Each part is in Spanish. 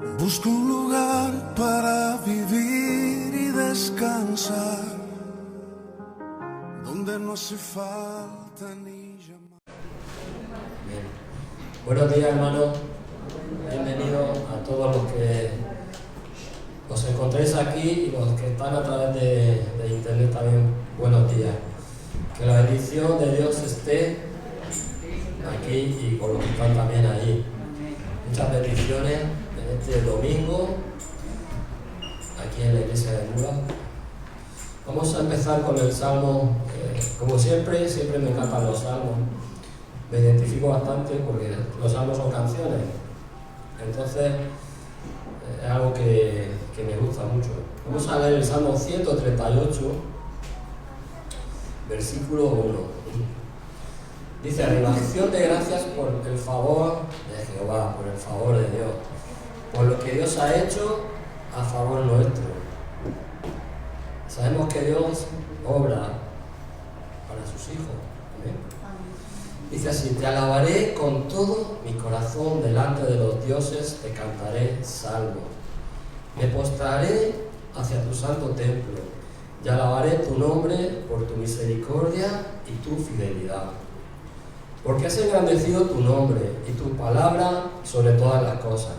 Busco un lugar para vivir y descansar, donde no hace falta ni llamar. Bien. Buenos días, hermanos. Bienvenidos a todos los que os encontréis aquí y los que están a través de internet también. Buenos días. Que la bendición de Dios esté aquí y con los que están también ahí. Muchas bendiciones en este domingo aquí en la iglesia de Mura. Vamos a empezar con el salmo. Como siempre me encantan los salmos. Me identifico bastante porque los salmos son canciones. Entonces es algo que me gusta mucho. Vamos a leer el Salmo 138, versículo 1. Dice: acción de gracias por el favor de Jehová, por el favor de Dios, por lo que Dios ha hecho a favor nuestro. Sabemos que Dios obra para sus hijos. ¿Amén? Dice así: te alabaré con todo mi corazón, delante de los dioses te cantaré salmos. Me postraré hacia tu santo templo y alabaré tu nombre por tu misericordia y tu fidelidad. Porque has engrandecido tu nombre y tu palabra sobre todas las cosas.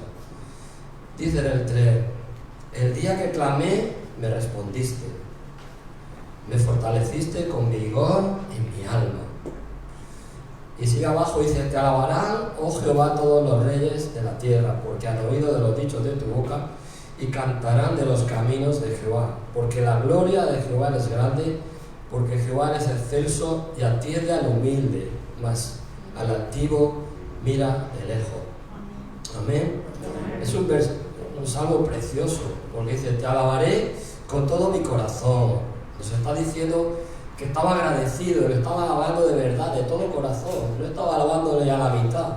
Dice en el 3: el día que clamé, me respondiste. Me fortaleciste con vigor en mi alma. Y sigue abajo, dice: te alabarán, oh Jehová, todos los reyes de la tierra, porque han oído de los dichos de tu boca, y cantarán de los caminos de Jehová. Porque la gloria de Jehová es grande, porque Jehová es excelso y atiende al humilde, mas al altivo mira de lejos. Amén. Es un salmo precioso, porque dice: te alabaré con todo mi corazón. Nos está diciendo que estaba agradecido, le estaba alabando de verdad, de todo corazón. No estaba alabándole a la mitad.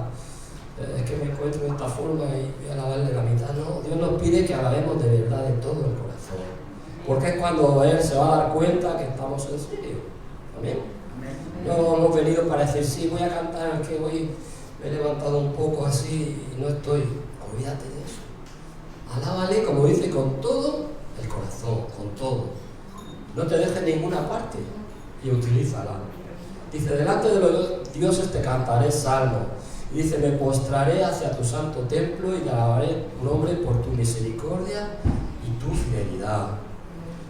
Es que me encuentro de esta forma y voy a alabarle la mitad. No, Dios nos pide que alabemos de verdad, de todo el corazón. Porque es cuando Él se va a dar cuenta que estamos en serio. Amén. No hemos venido para decir: sí, voy a cantar, que hoy me he levantado un poco así y no estoy. Olvídate de eso. Alábale, como dice, con todo el corazón, con todo. No te dejes ninguna parte y utilízala. Dice: delante de los dioses te cantaré salmos. Y dice: me postraré hacia tu santo templo y alabaré tu nombre por tu misericordia y tu fidelidad.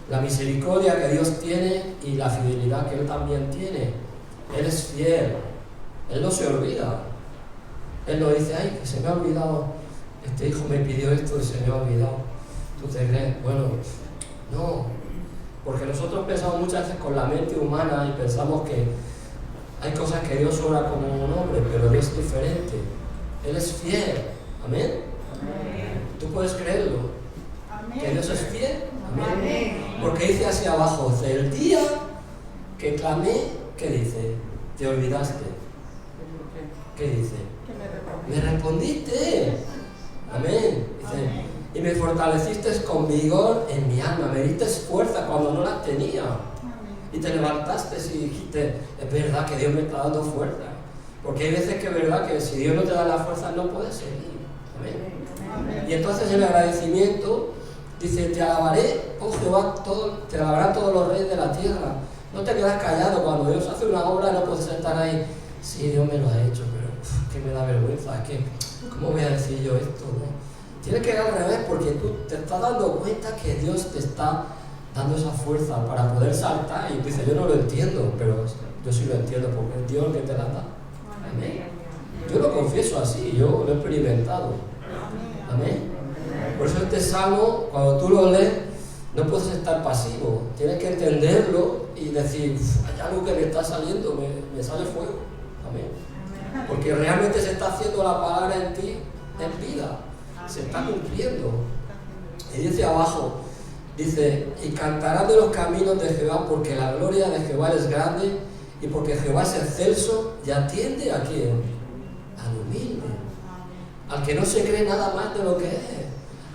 La misericordia que Dios tiene y la fidelidad que Él también tiene. Él es fiel. Él no se olvida. Él no dice: ay, que se me ha olvidado, este hijo me pidió esto y se me ha olvidado. ¿Tú te crees? Bueno, no. Porque nosotros pensamos muchas veces con la mente humana y pensamos que hay cosas que Dios obra como un hombre, pero Dios es diferente. Él es fiel. ¿Amén? Amén. ¿Tú puedes creerlo? Amén. ¿Que Dios es fiel? Amén. Amén. Porque dice así abajo: el día que clamé, ¿qué dice? Te olvidaste. ¿Qué dice? Me respondiste. Amén. Dice: y me fortaleciste con vigor en mi alma, me diste fuerza cuando no las tenía. Y te levantaste y dijiste: es verdad que Dios me está dando fuerza. Porque hay veces que es verdad que si Dios no te da la fuerza no puedes seguir. Amén. Y entonces el agradecimiento dice: te alabaré, oh Jehová, te alabarán todos los reyes de la tierra. No te quedas callado cuando Dios hace una obra, no puedes estar ahí: sí, Dios me lo ha hecho, pero que me da vergüenza, es que ¿cómo voy a decir yo esto? ¿No? Tienes que ir al revés, porque tú te estás dando cuenta que Dios te está dando esa fuerza para poder saltar. Y tú dices: yo no lo entiendo, pero yo sí lo entiendo, porque es Dios el que te la da. Amén. Yo lo confieso así, yo lo he experimentado. Amén. Por eso este salmo, cuando tú lo lees, no puedes estar pasivo. Tienes que entenderlo y decir: hay algo que me está saliendo, me sale fuego. Amén. Porque realmente se está haciendo la palabra en ti, en vida. Se está cumpliendo. Y dice abajo, dice: y cantarán de los caminos de Jehová, porque la gloria de Jehová es grande, y porque Jehová es excelso y atiende ¿a quién? Al humilde, al que no se cree nada más de lo que es,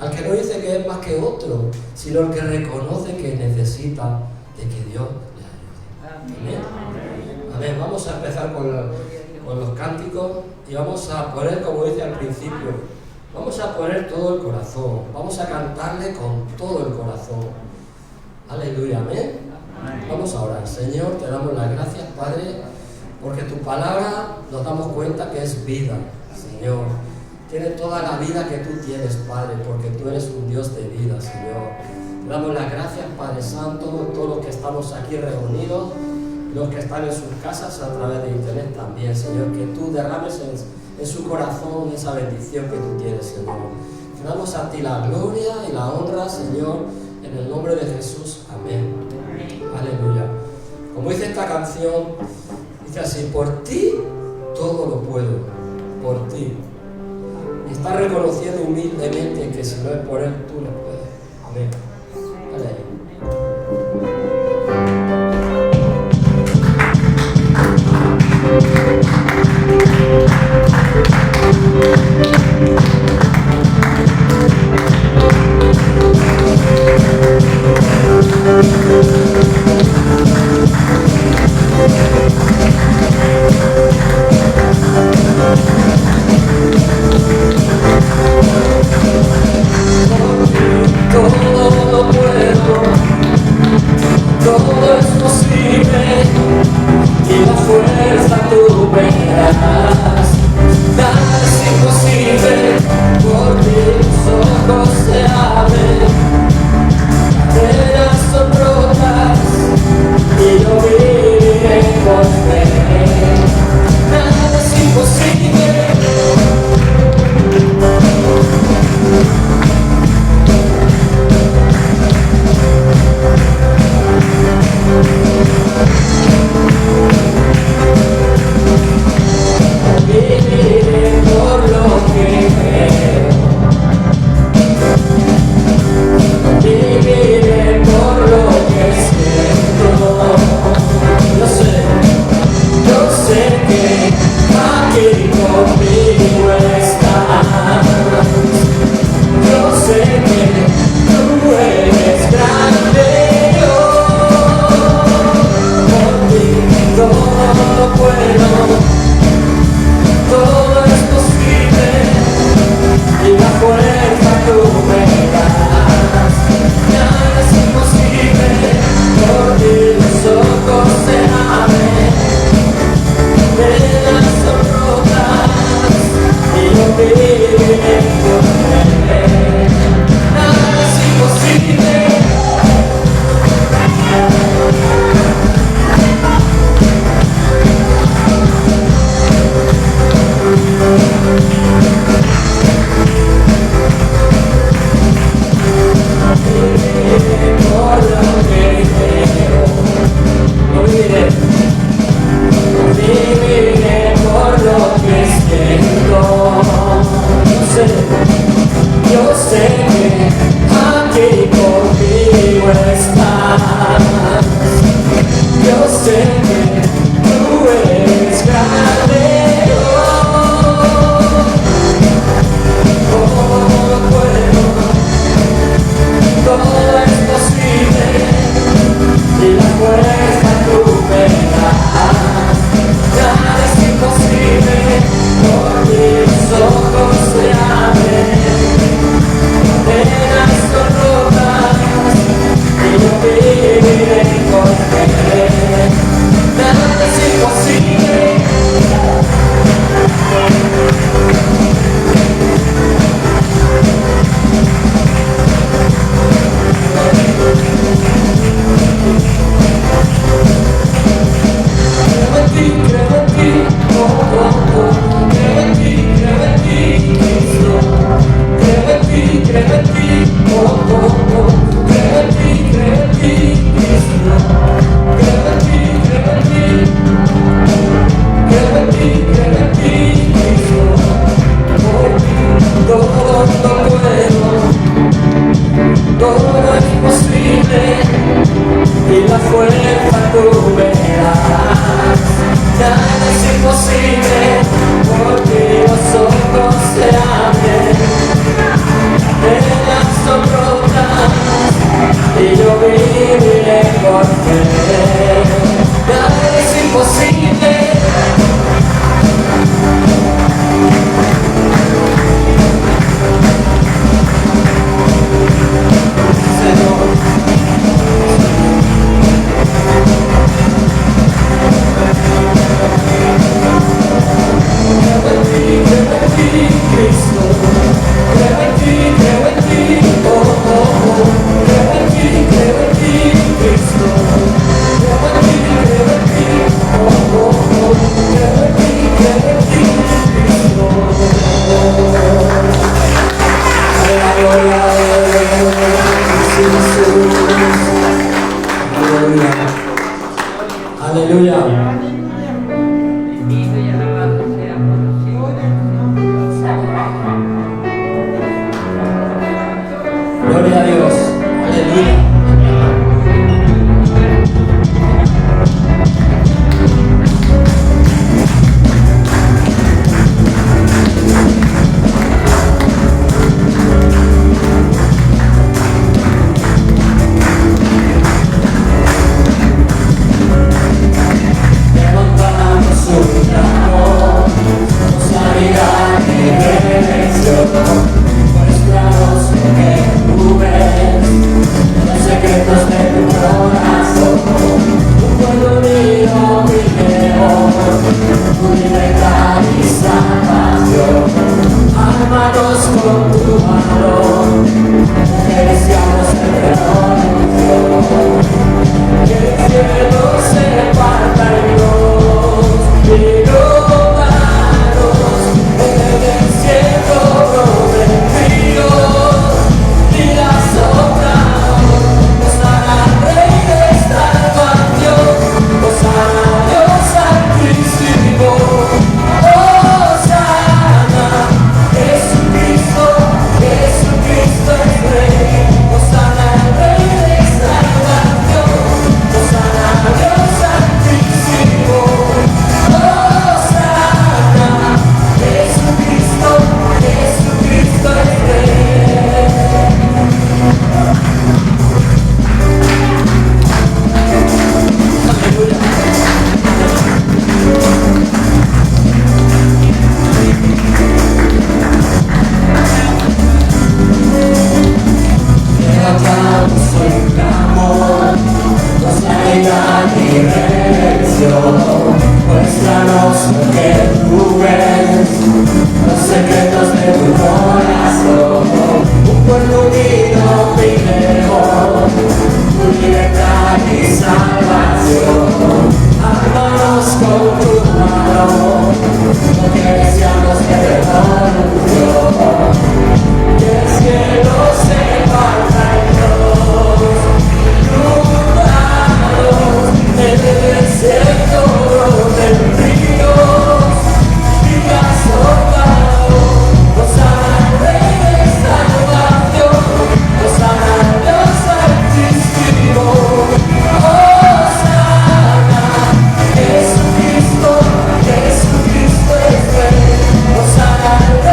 al que no dice que es más que otro, sino el que reconoce que necesita de que Dios le ayude. Amén. Amén. Vamos a empezar con los cánticos y vamos a poner, como dice al principio, Vamos a poner todo el corazón, vamos a cantarle con todo el corazón. Aleluya, amén. Vamos a orar. Señor, te damos las gracias, Padre, porque tu palabra nos damos cuenta que es vida, Señor. Tiene toda la vida que tú tienes, Padre, porque tú eres un Dios de vida, Señor. Te damos las gracias, Padre Santo, todos los que estamos aquí reunidos, los que están en sus casas a través de internet también, Señor, que tú derrames en su corazón esa bendición que tú tienes, Señor. Te damos a ti la gloria y la honra, Señor, en el nombre de Jesús. Amén. Aleluya. Como dice esta canción, dice así: por ti todo lo puedo, por ti. Y está reconociendo humildemente que si no es por él, tú no puedes. Amén. Dale ahí. Todo lo puedo, todo es posible, y la fuerza tú me darás. Nada es imposible, porque tus ojos se abren, cadenas son rotas, y yo viviré con fe. Nada es imposible. Viviré por lo que creo, viviré por lo que siento. Yo sé que aquí conmigo estás. Yo sé que tú eres grande, por ti todo lo puedo. Todo es posible, y la fuerza tú me das. Nada es imposible, porque los ojos se abren, velas son rotas, y yo viviré con fe. Nada es imposible. Viviré por lo que siento. Yo sé que aquí conmigo estás. Yo sé que tú eres grande. Todo lo puedo, todo es posible, y la fuerza tú me das. Nada es imposible, porque los ojos se abren, venas son rotas, y yo viviré con fe. Nada es imposible. Creo en ti, oh, oh, oh. Creo en ti, Cristo. Creo en ti, oh, oh, oh. Creo en ti, Cristo. Creo en ti, Cristo. Por ti todo lo puedo, todo es posible, y la fuerza tú me das. Nada es imposible, porque los ojos se abren, velas son rotas, y yo viviré por fe. Nada es imposible. Aleluya. Bendito y alabado sea por los siglos. Gloria a Dios. Aleluya. Levantamos un clamor, sanidad y redención, muéstranos lo que tú ves, los secretos de tu corazón, un pueblo unido primero, tu libertad y salvación, armados con tu valor, merecíamos el renuncio, que el cielo se parta en dos, y robados en el desierto broten ríos, y la sombra Hosana al Rey de salvación, Hosana a Dios Altísimo, Hosana, Jesucristo, Jesucristo es Rey, Hosana al Rey de salvación, Hosana a Dios Altísimo, Hosana, Jesucristo, Jesucristo es Rey. Levantamos un clamor, sanidad y redención, muéstranos lo que tú ves, los secretos de tu corazón, un pueblo unido primero, tu libertad y salvación, armados con tu mano, lo que deseamos que renunció, que el cielo se parta en dos, inundados en el desierto broten ríos, y asomados, Hosana al Rey de salvación, Hosana a Dios Altísimo, Hosana, Jesucristo, Jesucristo es Rey, Hosana al Rey.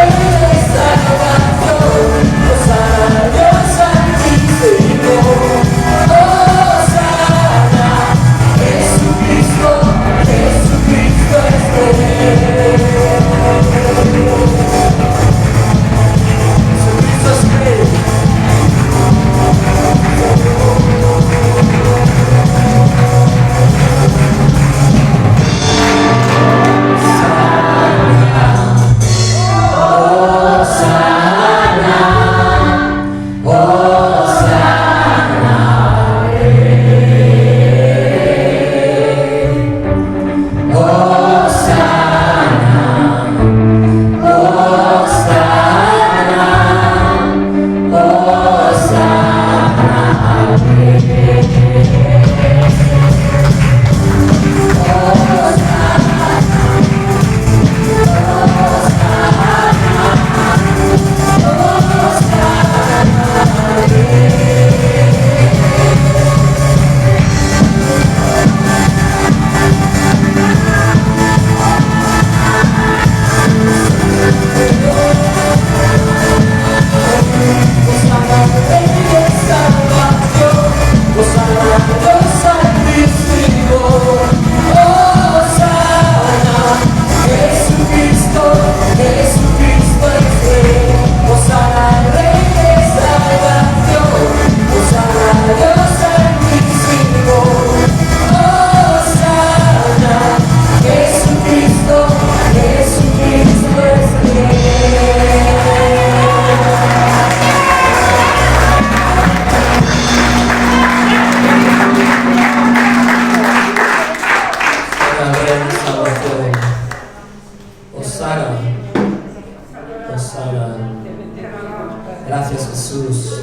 Gracias, Jesús.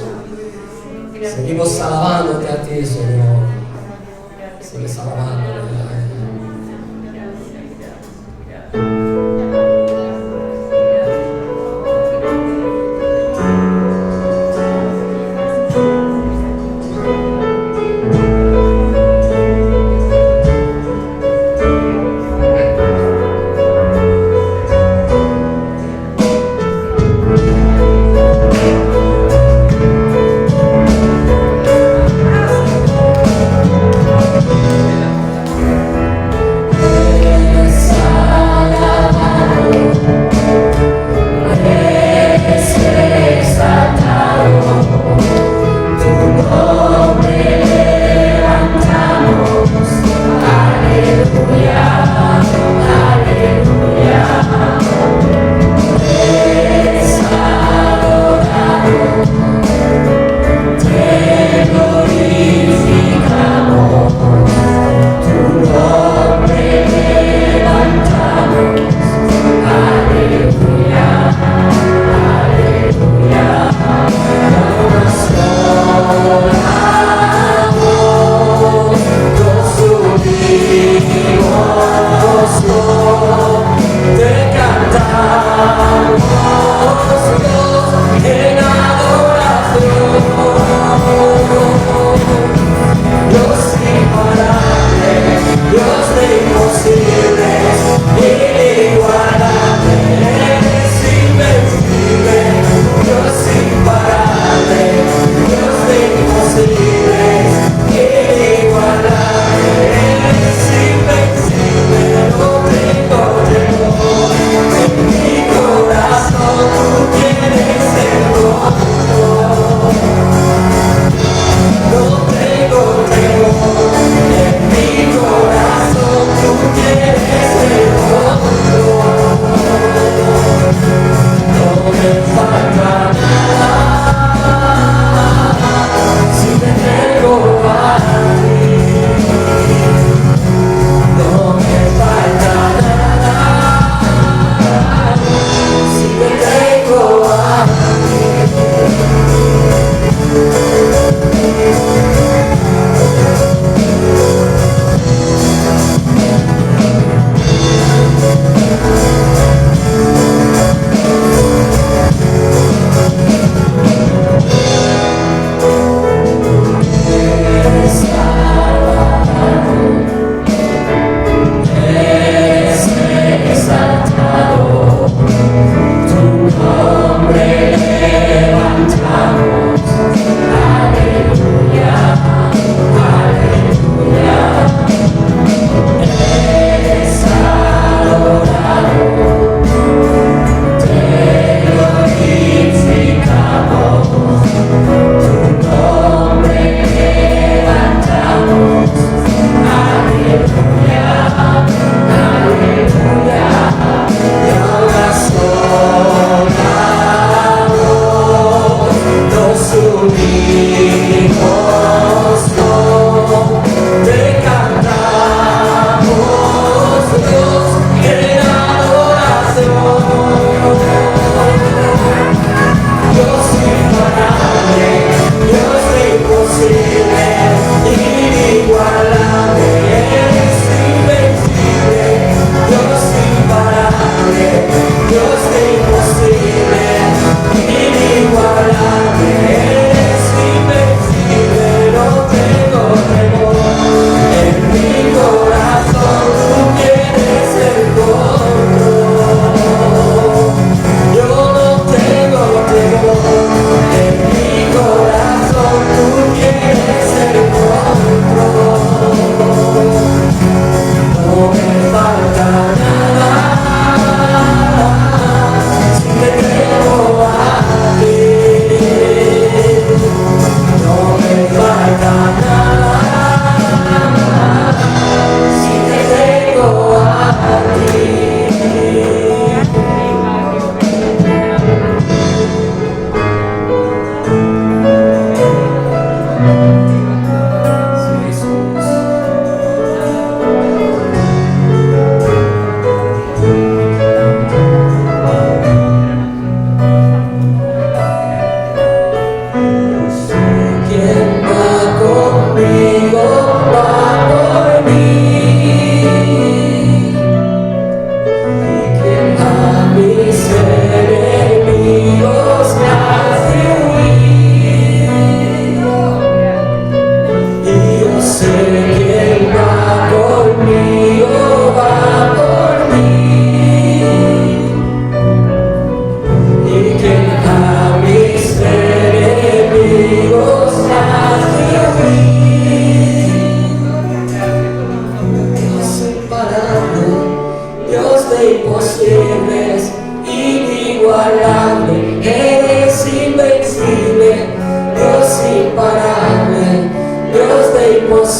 Seguimos alabándote a ti, Señor. Sigues alabándote.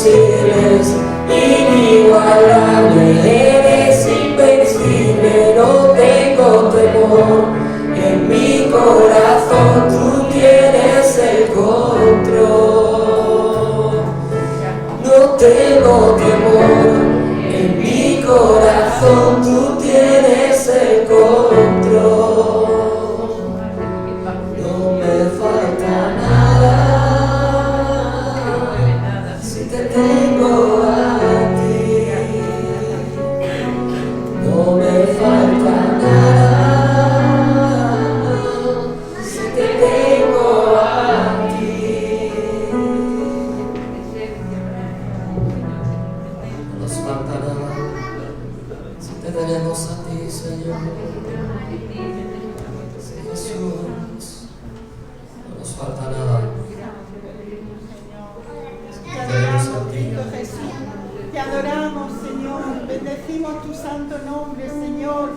imposibles, inigualable, eres invencible, no tengo temor, en mi corazón tú tienes el control. No tengo temor, en mi corazón tú tienes el control. No me falta nada si te tengo a ti. No me falta nada si te tengo a ti. No nos falta nada si te tenemos a ti, Señor. Jesús, no nos falta nada. Te adoramos, Cristo Jesús. Te adoramos, Señor. Bendecimos tu santo nombre, Señor.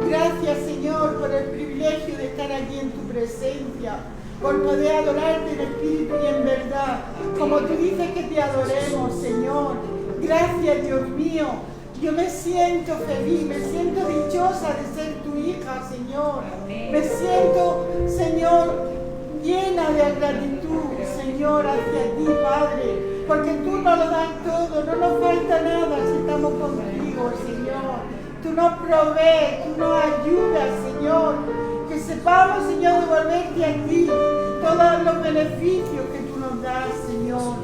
Gracias, Señor, por el privilegio de estar aquí en tu presencia, por poder adorarte en espíritu y en verdad, como tú dices que te adoremos, Señor. Gracias, Dios mío. Yo me siento feliz, me siento dichosa de ser tu hija, Señor. Me siento, Señor, llena de gratitud, Señor, hacia ti, Padre, porque tú nos lo das todo, no nos falta nada si estamos contigo, Señor. Tú nos provees, tú nos ayudas, Señor. Que sepamos, Señor, devolverte a ti todos los beneficios que tú nos das, Señor.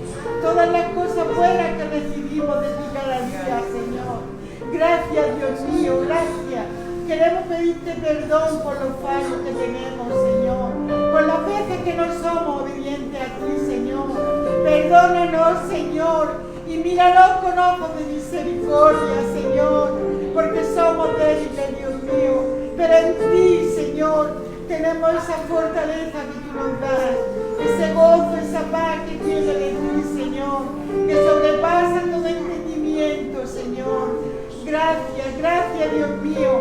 Todas las cosas buenas que recibimos de ti cada día, Señor. Gracias, Dios mío, gracias. Queremos pedirte perdón por los fallos que tenemos, Señor. Por las veces que no somos obedientes a ti, Señor. Perdónanos, Señor. Y míranos con ojos de misericordia, Señor. Porque somos débiles, Dios mío. Pero en ti, Señor, tenemos esa fortaleza que tú nos das. Ese gozo, esa paz que viene de ti, Señor. Que sobrepasa todo entendimiento, Señor. Gracias, gracias, Dios mío.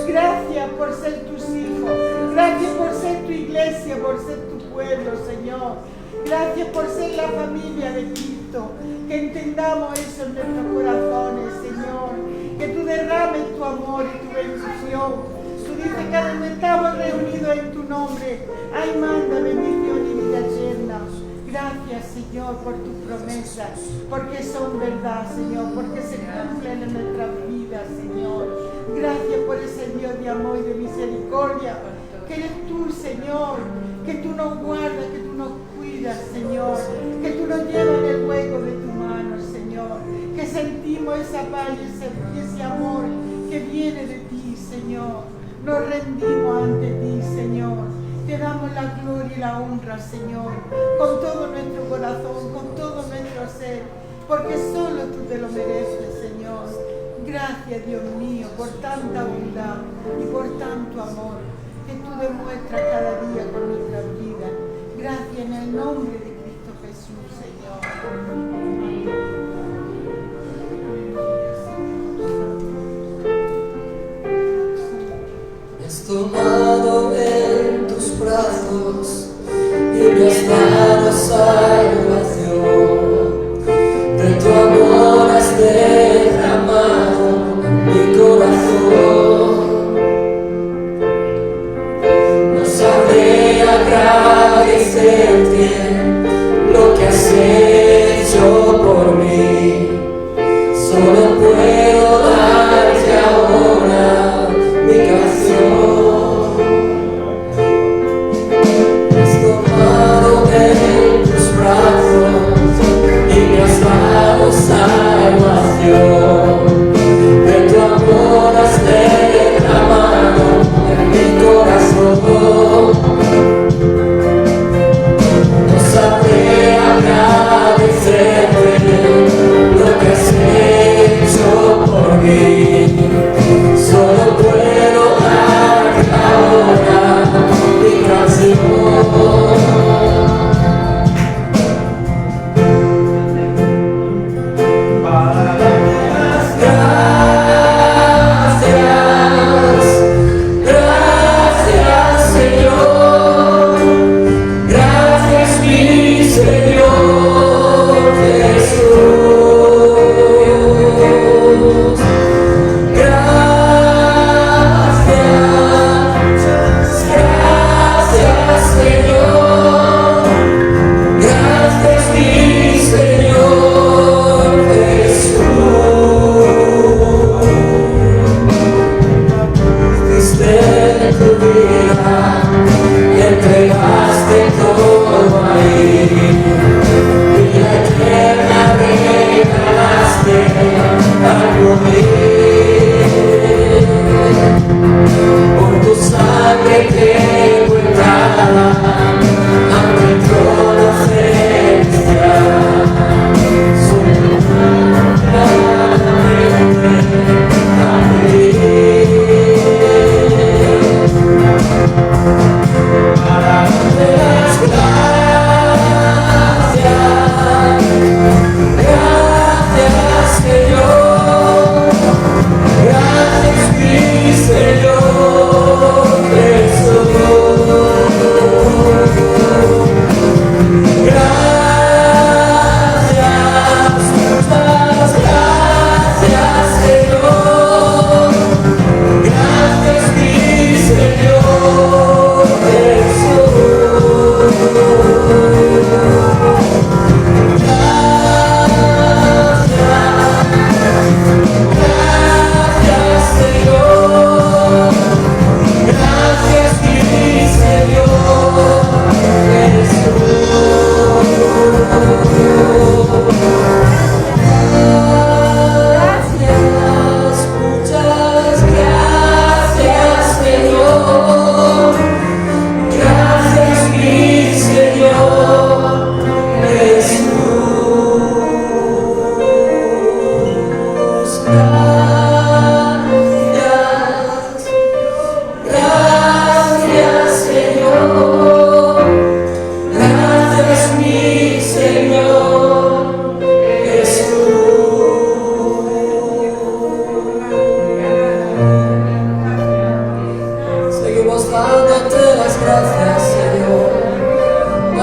Gracias por ser tus hijos. Gracias por ser tu iglesia, por ser tu pueblo, Señor. Gracias por ser la familia de Cristo. Que entendamos eso en nuestros corazones, Señor. Que tú derrames tu amor y tu bendición. Tú dices que donde estamos reunidos en tu nombre, ahí manda bendición y vida eterna. Gracias, Señor, por tus promesas, porque son verdad, Señor, porque se cumplen en nuestras vidas, Señor. Gracias por ese Dios de amor y de misericordia, que eres tú, Señor, que tú nos guardas, que tú nos cuidas, Señor, que tú nos llevas en el hueco de tu mano, Señor, que sentimos esa paz y ese amor que viene de ti, Señor. Nos rendimos ante ti, Señor. Te damos la gloria y la honra, Señor, con todo nuestro corazón, con todo nuestro ser, porque solo tú te lo mereces, Señor. Gracias, Dios mío, por tanta bondad y por tanto amor que tú demuestras cada día con nuestra vida. Gracias en el nombre de Cristo Jesús, Señor. Me has tomado en tus brazos y me has dado salvación. De tu amor has derramado en mi corazón. No sabré agradecerte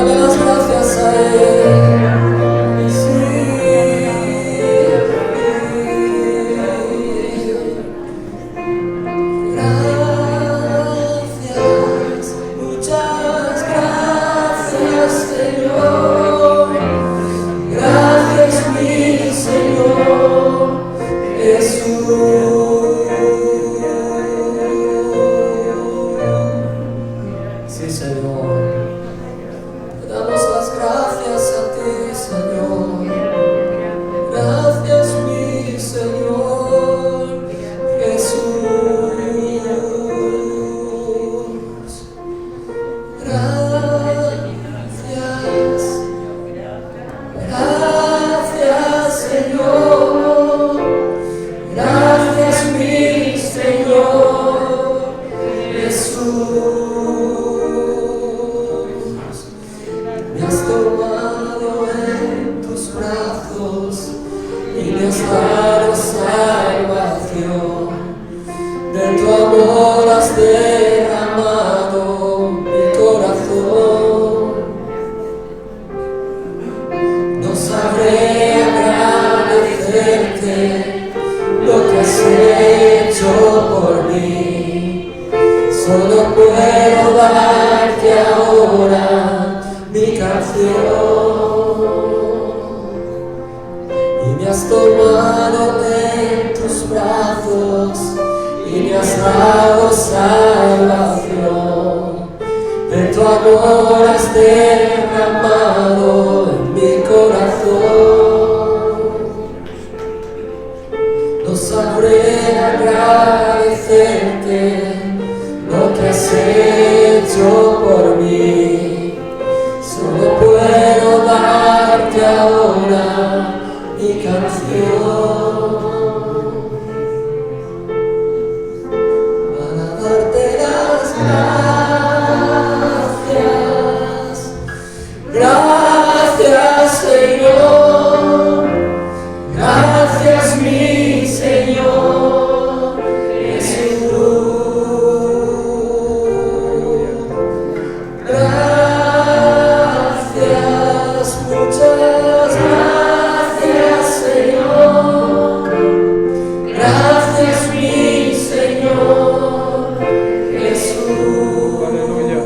Dale las gracias a Él. Sí. Gracias, muchas gracias, Señor. Gracias, mi Señor Jesús. Sí, Señor. Te damos las gracias a ti, Señor. Gracias, mi Señor Jesús. Gracias, Señor. Gracias, mi Señor Jesús. Me has tomado en tus brazos y me has dado salvación. De tu amor has derramado mi corazón. No sabré agradecerte lo que has hecho por mí. Solo puedo darte ahora mi canción. Y me has tomado en tus brazos y me has dado salvación. De tu amor has derramado en mi corazón. No sabré agradecerte lo que has hecho por mí. Solo puedo darte ahora mi canción. Para darte las gracias. Gracias, Señor. Gracias, mi Señor Jesús. Gracias, muchas gracias, Señor. Gracias, mi Señor Jesús. Aleluya.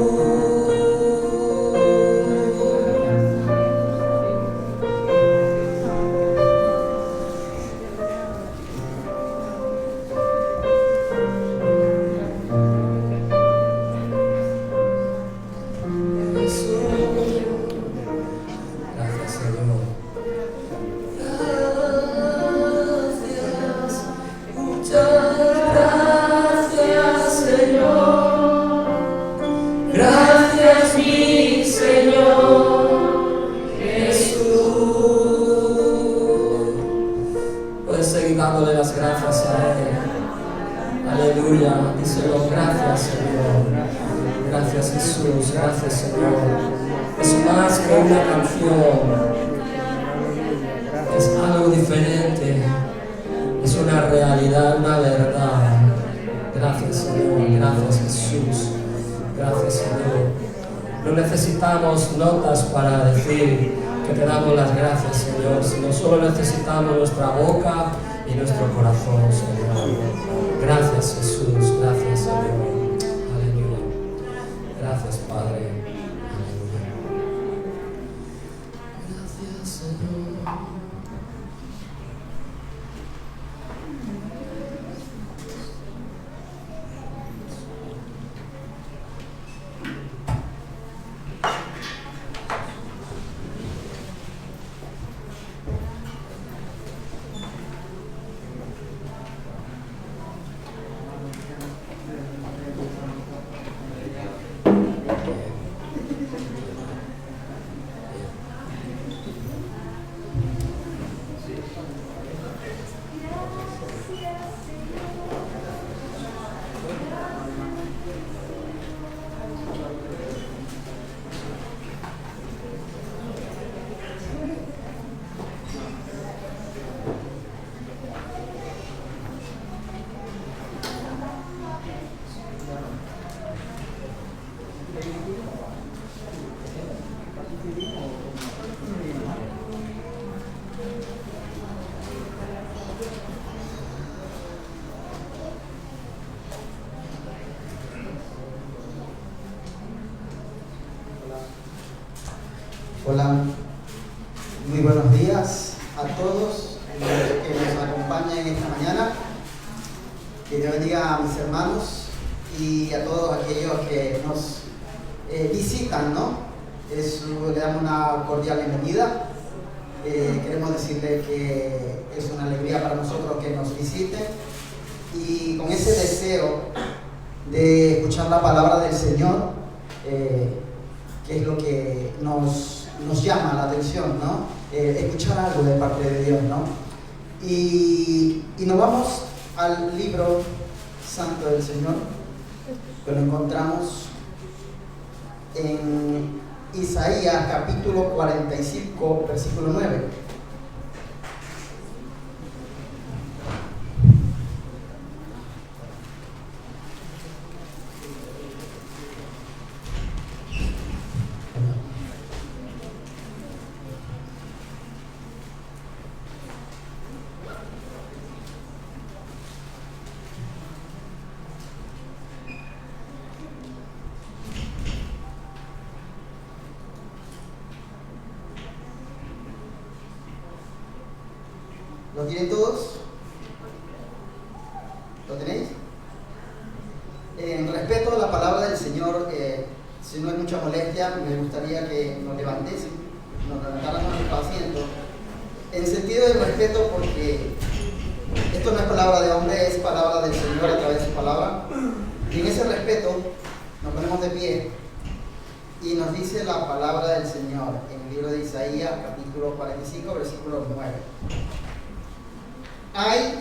Gracias, Señor. Gracias, muchas gracias, Señor. Gracias, mi Señor Jesús. Puedes seguir dándole las gracias a Él. Aleluya. Díselo, gracias, Señor. Gracias, Jesús. Gracias, Señor. Es más que una canción. Es algo diferente. Es una realidad, una verdad. Gracias, Señor. Gracias, Jesús. Gracias, Señor. No necesitamos notas para decir que te damos las gracias, Señor, sino solo necesitamos nuestra boca y nuestro corazón, Señor. Gracias, Jesús. Gracias, Señor. Aleluya. Gracias, Padre. Aleluya. Gracias, Señor. Hola, muy buenos días a todos los que nos acompañan en esta mañana. Que Dios bendiga a mis hermanos y a todos aquellos que nos visitan, ¿no? Le damos una cordial bienvenida. Queremos decirles que es una alegría para nosotros que nos visiten y con ese deseo de escuchar la palabra del Señor, que es lo que nos llama la atención, ¿no? Escuchar algo de parte de Dios, ¿no? Y nos vamos al libro santo del Señor, que lo encontramos en Isaías capítulo 45, versículo 9. ¿Lo tienen todos? ¿Lo tenéis? En respeto a la palabra del Señor, si no es mucha molestia, me gustaría que nos levantáramos nuestro asiento. En sentido de respeto, porque esto no es palabra de hombre, es palabra del Señor a través de su palabra. Y en ese respeto nos ponemos de pie y nos dice la palabra del Señor en el libro de Isaías, capítulo 45, versículo 9. Ay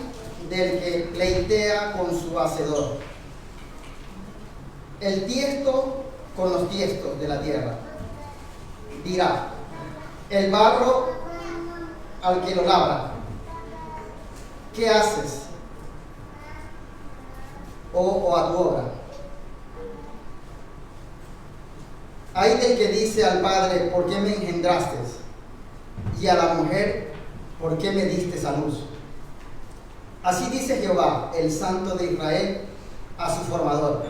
del que pleitea con su hacedor, el tiesto con los tiestos de la tierra. Dirá, el barro al que lo labra, ¿qué haces? O a tu obra. Ay del que dice al padre, ¿por qué me engendraste? Y a la mujer, ¿por qué me diste a luz? Así dice Jehová, el Santo de Israel, a su formador.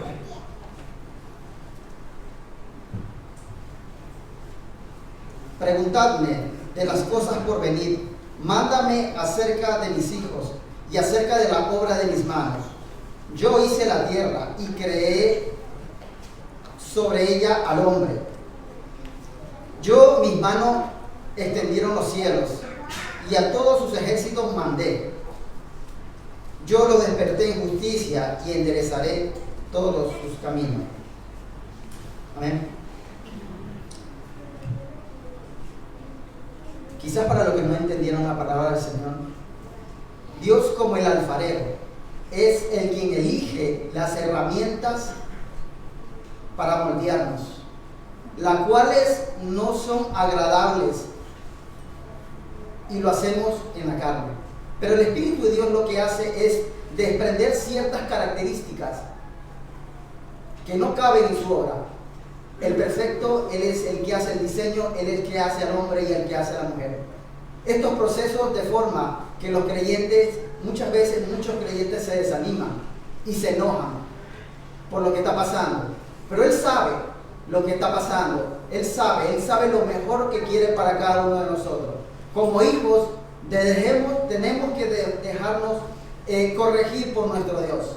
Preguntadme de las cosas por venir, mándame acerca de mis hijos y acerca de la obra de mis manos. Yo hice la tierra y creé sobre ella al hombre. Yo, mis manos extendieron los cielos y a todos sus ejércitos mandé. Yo lo desperté en justicia y enderezaré todos sus caminos. Amén. Quizás para los que no entendieron la palabra del Señor, Dios, como el alfarero, es el quien elige las herramientas para moldearnos, las cuales no son agradables y lo hacemos en la carne. Pero el Espíritu de Dios lo que hace es desprender ciertas características que no caben en su obra. El perfecto, Él es el que hace el diseño, Él es el que hace al hombre y el que hace a la mujer. Estos procesos de forma que los creyentes, muchos creyentes se desaniman y se enojan por lo que está pasando. Pero Él sabe lo que está pasando. Él sabe lo mejor que quiere para cada uno de nosotros. Como hijos, tenemos que dejarnos corregir por nuestro Dios.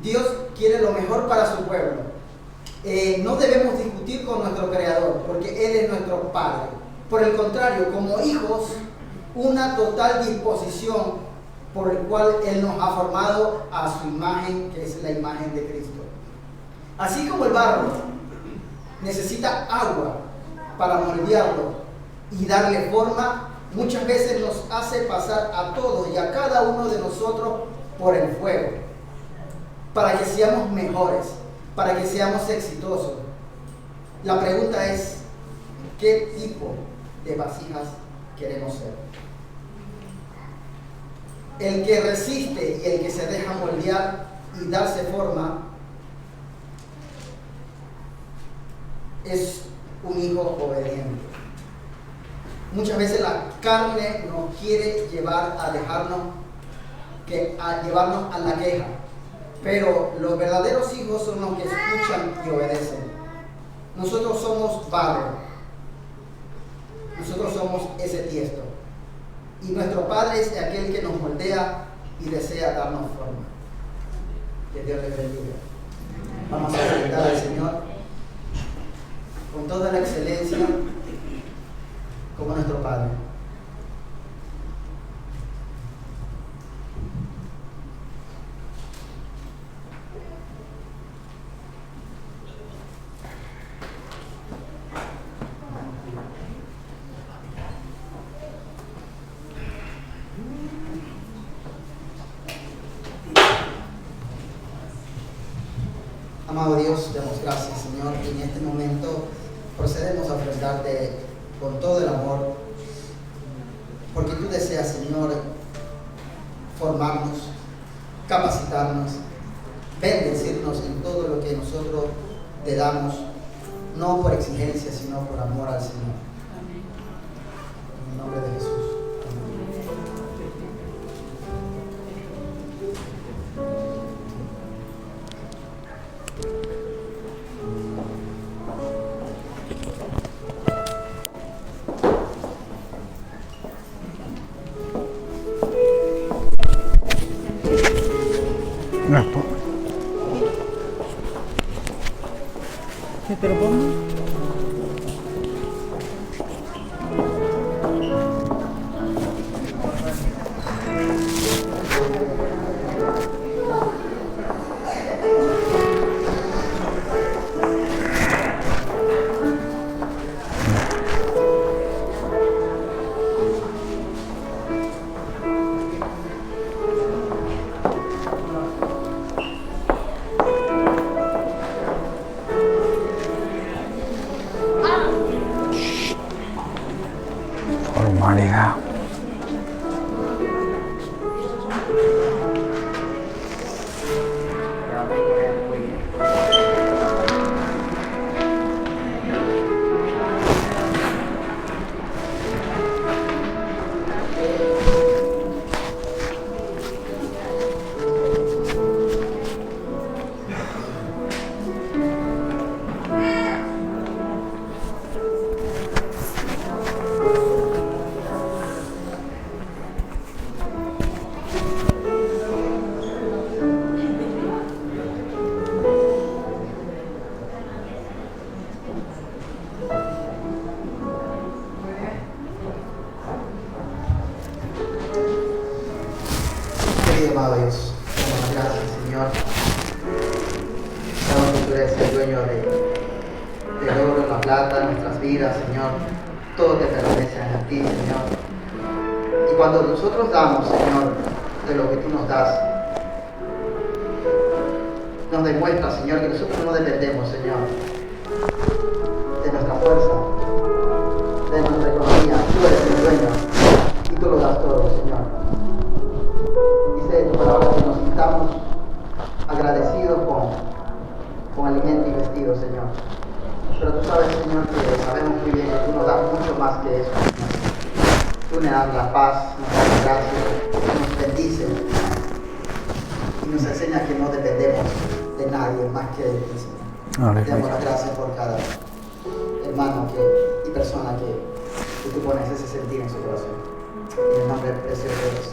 Dios quiere lo mejor para su pueblo. No debemos discutir con nuestro Creador, porque Él es nuestro Padre. Por el contrario, como hijos, una total disposición por el cual Él nos ha formado a su imagen, que es la imagen de Cristo. Así como el barro necesita agua para moldearlo y darle forma, muchas veces nos hace pasar a todos y a cada uno de nosotros por el fuego, para que seamos mejores, para que seamos exitosos. La pregunta es, ¿qué tipo de vasijas queremos ser? El que resiste y el que se deja moldear y darse forma es un hijo obediente. Muchas veces la carne nos quiere llevar a llevarnos a la queja, pero los verdaderos hijos son los que escuchan y obedecen. Nosotros somos barro, nosotros somos ese tiesto, y nuestro Padre es aquel que nos moldea y desea darnos forma. Que Dios les bendiga. Vamos a presentar al Señor con toda la excelencia como nuestro Padre. Amado Dios, te damos gracias, Señor, y en este momento procedemos a ofrendarte con todo el amor, porque tú deseas, Señor, formarnos, capacitarnos, bendecirnos en todo lo que nosotros te damos, no por exigencia, sino por amor al Señor. En el nombre de Jesús. ¿Qué te lo pongo? Formalidad. Amado Dios, damos gracias, Señor. Sabemos que tú eres el dueño del oro, la plata, nuestras vidas, Señor. Todo te pertenece a ti, Señor. Y cuando nosotros damos, Señor, de lo que tú nos das, nos demuestra, Señor, que nosotros no dependemos, Señor, de nuestra fuerza, de nuestra economía. Tú eres el dueño y tú lo das todo, Señor. De tu palabra que nos sintamos agradecidos con alimento y vestido, Señor. Pero tú sabes, Señor, que sabemos muy bien que tú nos das mucho más que eso, Señor. Tú nos das la paz, nos das la gracia, nos bendice y nos enseña que no dependemos de nadie más que de ti, Señor. Te damos las gracias por cada hermano y persona que tú pones ese sentir en su corazón. En el nombre precioso de Jesús.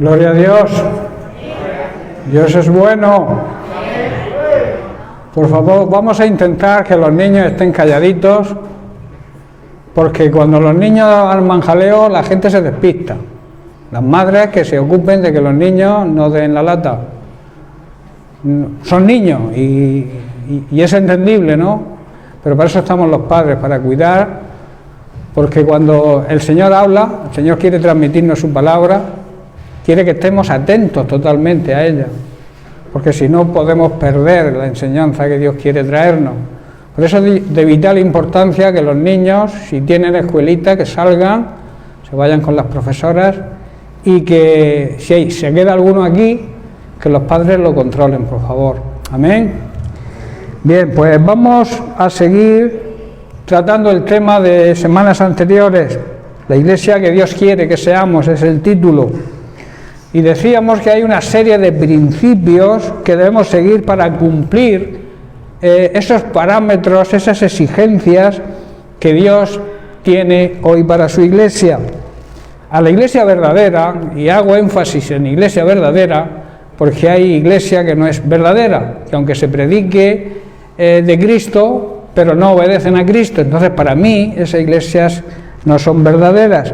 Gloria a Dios. Dios es bueno. Por favor, vamos a intentar que los niños estén calladitos, porque cuando los niños dan manjaleo la gente se despista. Las madres que se ocupen de que los niños no den la lata. Son niños y es entendible, ¿no? Pero para eso estamos los padres, para cuidar, porque cuando el Señor habla, el Señor quiere transmitirnos su palabra, quiere que estemos atentos totalmente a ella, porque si no podemos perder la enseñanza que Dios quiere traernos. Por eso es de vital importancia que los niños, si tienen escuelita, que salgan, se vayan con las profesoras, y que si se queda alguno aquí, que los padres lo controlen, por favor. Amén. Bien, pues vamos a seguir tratando el tema de semanas anteriores. La iglesia que Dios quiere que seamos es el título. Y decíamos que hay una serie de principios que debemos seguir para cumplir esos parámetros, esas exigencias que Dios tiene hoy para su iglesia. A la iglesia verdadera, y hago énfasis en iglesia verdadera, porque hay iglesia que no es verdadera, que aunque se predique de Cristo, pero no obedecen a Cristo. Entonces, para mí, esas iglesias no son verdaderas.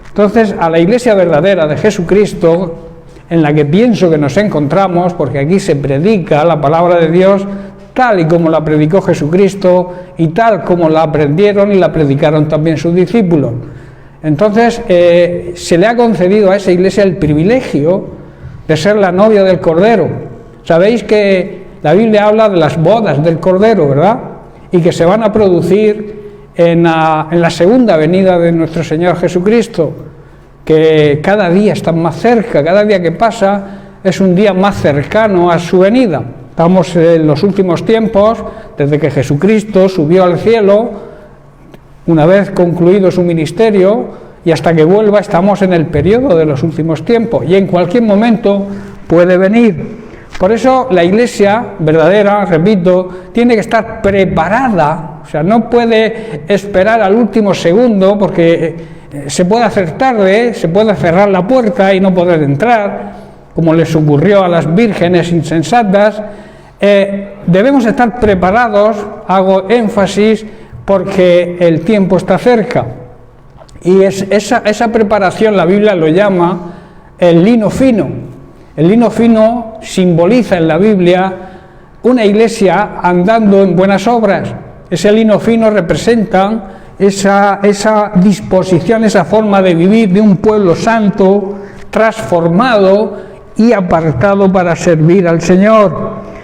Entonces, a la iglesia verdadera de Jesucristo, en la que pienso que nos encontramos, porque aquí se predica la palabra de Dios tal y como la predicó Jesucristo y tal como la aprendieron y la predicaron también sus discípulos. Entonces, se le ha concedido a esa iglesia el privilegio de ser la novia del Cordero. Sabéis que la Biblia habla de las bodas del Cordero, ¿verdad? Y que se van a producir en la segunda venida de nuestro Señor Jesucristo, que cada día están más cerca, cada día que pasa es un día más cercano a su venida. Estamos en los últimos tiempos, desde que Jesucristo subió al cielo, una vez concluido su ministerio, y hasta que vuelva estamos en el periodo de los últimos tiempos, y en cualquier momento puede venir. Por eso la iglesia verdadera, repito, tiene que estar preparada, o sea, no puede esperar al último segundo, porque se puede hacer tarde, se puede cerrar la puerta y no poder entrar, como les ocurrió a las vírgenes insensatas. Debemos estar preparados, hago énfasis, porque el tiempo está cerca. Y esa preparación la Biblia lo llama el lino fino. El lino fino simboliza en la Biblia una iglesia andando en buenas obras. Ese lino fino representa esa disposición, esa forma de vivir de un pueblo santo, transformado y apartado para servir al Señor.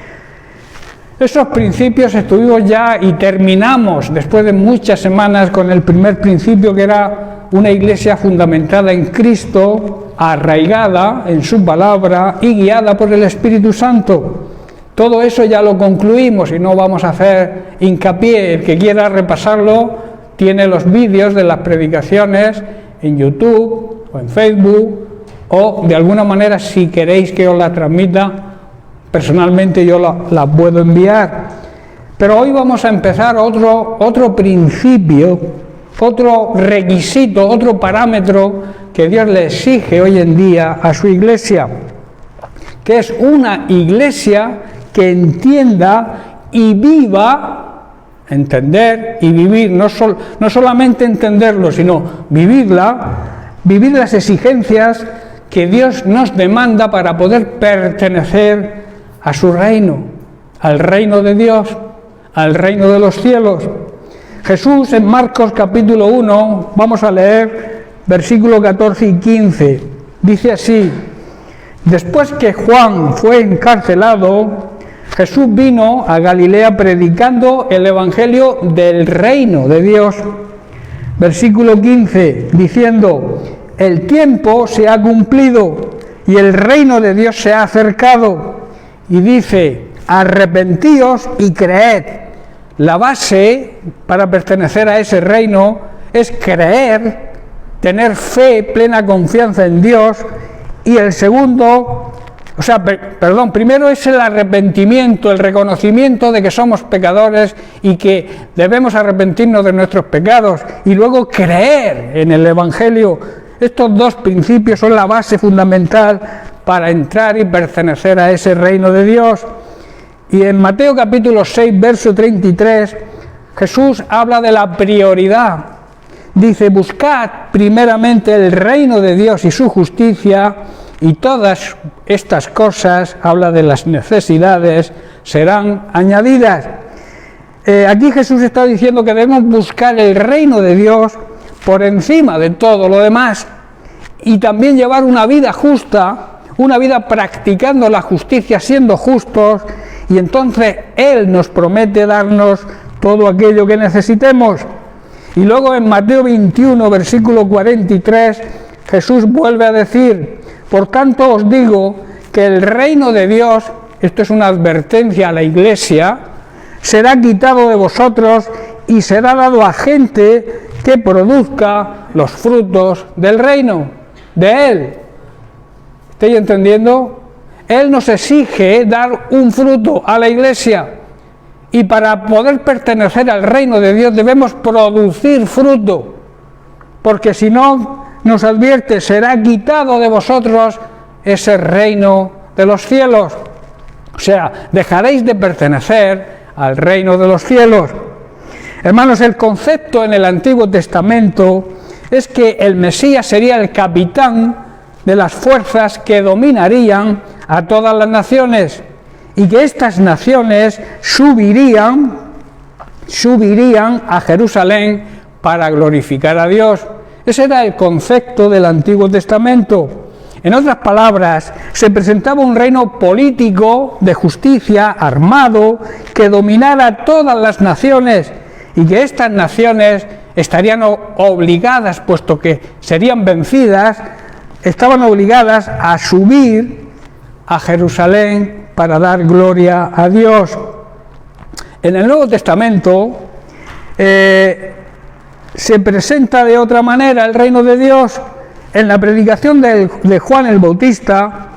Esos principios estuvimos ya y terminamos después de muchas semanas con el primer principio, que era una iglesia fundamentada en Cristo, arraigada en su palabra y guiada por el Espíritu Santo. Todo eso ya lo concluimos y no vamos a hacer hincapié. El que quiera repasarlo tiene los vídeos de las predicaciones en YouTube o en Facebook, o de alguna manera, si queréis que os la transmita, personalmente yo la puedo enviar. Pero hoy vamos a empezar otro principio, otro requisito, otro parámetro que Dios le exige hoy en día a su iglesia, que es una iglesia que entienda y viva, entender y vivir, no solamente entenderlo, sino vivir las exigencias que Dios nos demanda para poder pertenecer a su reino, al reino de Dios, al reino de los cielos. Jesús en Marcos capítulo 1, vamos a leer versículos 14 y 15, dice así: después que Juan fue encarcelado, Jesús vino a Galilea predicando el evangelio del reino de Dios. Versículo 15, diciendo: el tiempo se ha cumplido y el reino de Dios se ha acercado. Y dice: arrepentíos y creed. La base para pertenecer a ese reino es creer, tener fe, plena confianza en Dios. Y el segundo, primero es el arrepentimiento, el reconocimiento de que somos pecadores y que debemos arrepentirnos de nuestros pecados, y luego creer en el Evangelio. Estos dos principios son la base fundamental para entrar y pertenecer a ese reino de Dios. Y en Mateo capítulo 6, verso 33, Jesús habla de la prioridad. dice: buscad primeramente el reino de Dios y su justicia, y todas estas cosas, habla de las necesidades, serán añadidas. Aquí Jesús está diciendo que debemos buscar el reino de Dios por encima de todo lo demás, y también llevar una vida justa, una vida practicando la justicia, siendo justos, y entonces Él nos promete darnos todo aquello que necesitemos. Y luego en Mateo 21, versículo 43, Jesús vuelve a decir: por tanto os digo que el reino de Dios, esto es una advertencia a la Iglesia, será quitado de vosotros y será dado a gente que produzca los frutos del reino, de Él. ¿Estáis entendiendo? Él nos exige dar un fruto a la Iglesia, y para poder pertenecer al reino de Dios debemos producir fruto, porque si no, nos advierte, será quitado de vosotros ese reino de los cielos. O sea, dejaréis de pertenecer al reino de los cielos. Hermanos, el concepto en el Antiguo Testamento es que el Mesías sería el capitán de las fuerzas que dominarían a todas las naciones, y que estas naciones subirían a Jerusalén para glorificar a Dios. Ese era el concepto del Antiguo Testamento. En otras palabras, se presentaba un reino político de justicia, armado, que dominara todas las naciones, y que estas naciones estarían obligadas, puesto que serían vencidas, estaban obligadas a subir a Jerusalén para dar gloria a Dios. En el Nuevo Testamento se presenta de otra manera el reino de Dios. En la predicación de Juan el Bautista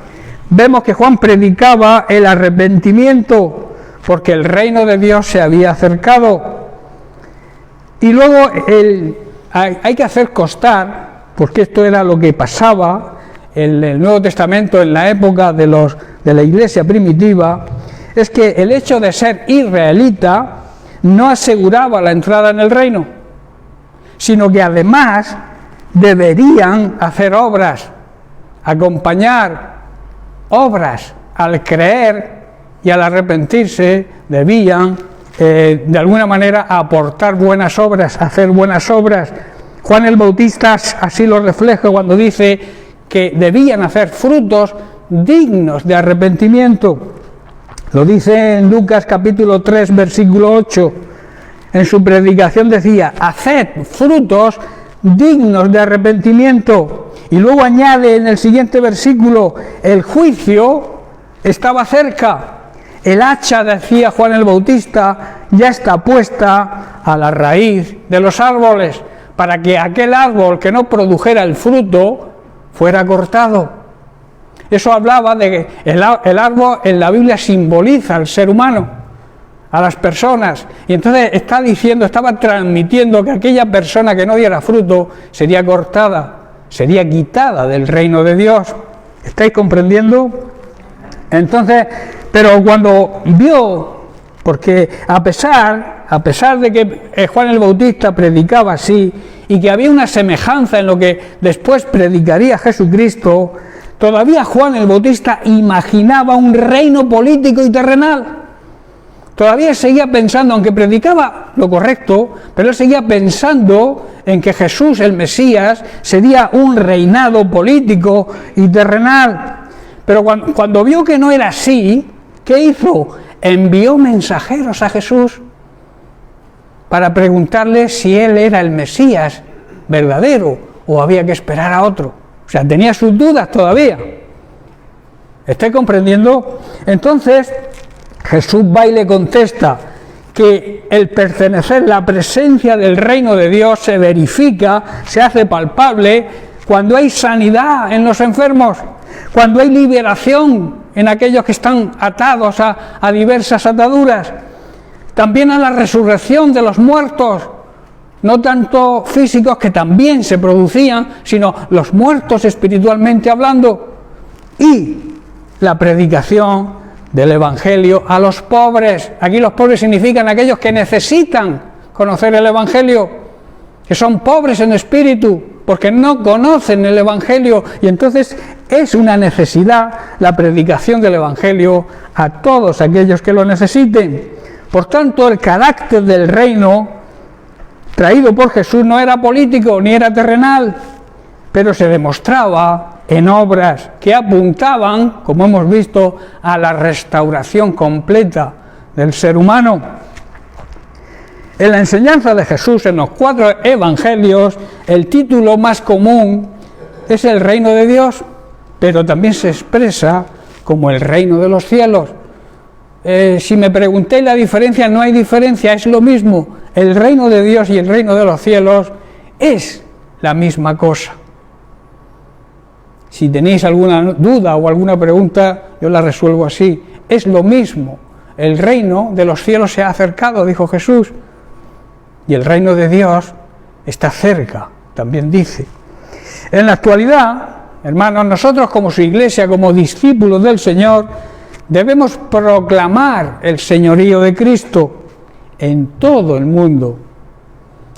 vemos que Juan predicaba el arrepentimiento, porque el reino de Dios se había acercado. Y luego hay que hacer constar, porque esto era lo que pasaba en el Nuevo Testamento en la época de la Iglesia primitiva, es que el hecho de ser israelita no aseguraba la entrada en el reino, sino que además deberían hacer obras, acompañar obras. Al creer y al arrepentirse debían de alguna manera aportar buenas obras, hacer buenas obras. Juan el Bautista así lo refleja cuando dice que debían hacer frutos dignos de arrepentimiento. Lo dice en Lucas capítulo 3, versículo 8. En su predicación decía: haced frutos dignos de arrepentimiento. Y luego añade en el siguiente versículo: el juicio estaba cerca. El hacha, decía Juan el Bautista, ya está puesta a la raíz de los árboles, para que aquel árbol que no produjera el fruto fuera cortado. Eso hablaba de que el árbol en la Biblia simboliza al ser humano, a las personas, y entonces estaba transmitiendo que aquella persona que no diera fruto sería cortada, sería quitada del reino de Dios. ¿Estáis comprendiendo? Entonces, pero cuando vio, porque a pesar de que Juan el Bautista predicaba así, y que había una semejanza en lo que después predicaría Jesucristo, todavía Juan el Bautista imaginaba un reino político y terrenal. Todavía seguía pensando, aunque predicaba lo correcto, pero él seguía pensando en que Jesús, el Mesías, sería un reinado político y terrenal. Pero cuando vio que no era así, ¿qué hizo? Envió mensajeros a Jesús para preguntarle si él era el Mesías verdadero o había que esperar a otro. O sea, tenía sus dudas todavía. ¿Estáis comprendiendo? Entonces, Jesús va y le contesta que el pertenecer, la presencia del reino de Dios se verifica, se hace palpable cuando hay sanidad en los enfermos, cuando hay liberación en aquellos que están atados a diversas ataduras, también a la resurrección de los muertos, no tanto físicos, que también se producían, sino los muertos espiritualmente hablando, y la predicación del Evangelio a los pobres. Aquí los pobres significan aquellos que necesitan conocer el Evangelio. que son pobres en espíritu, porque no conocen el Evangelio, y entonces es una necesidad la predicación del Evangelio a todos aquellos que lo necesiten. Por tanto, el carácter del reino traído por Jesús no era político ni era terrenal, pero se demostraba en obras que apuntaban, como hemos visto, a la restauración completa del ser humano. En la enseñanza de Jesús, en los 4 evangelios, el título más común es el reino de Dios, pero también se expresa como el reino de los cielos. Si me preguntéis la diferencia, no hay diferencia, es lo mismo. El reino de Dios y el reino de los cielos es la misma cosa. Si tenéis alguna duda o alguna pregunta, yo la resuelvo así. Es lo mismo. El reino de los cielos se ha acercado, dijo Jesús, y el reino de Dios está cerca, también dice. En la actualidad, hermanos, nosotros como su iglesia, como discípulos del Señor, debemos proclamar el señorío de Cristo en todo el mundo,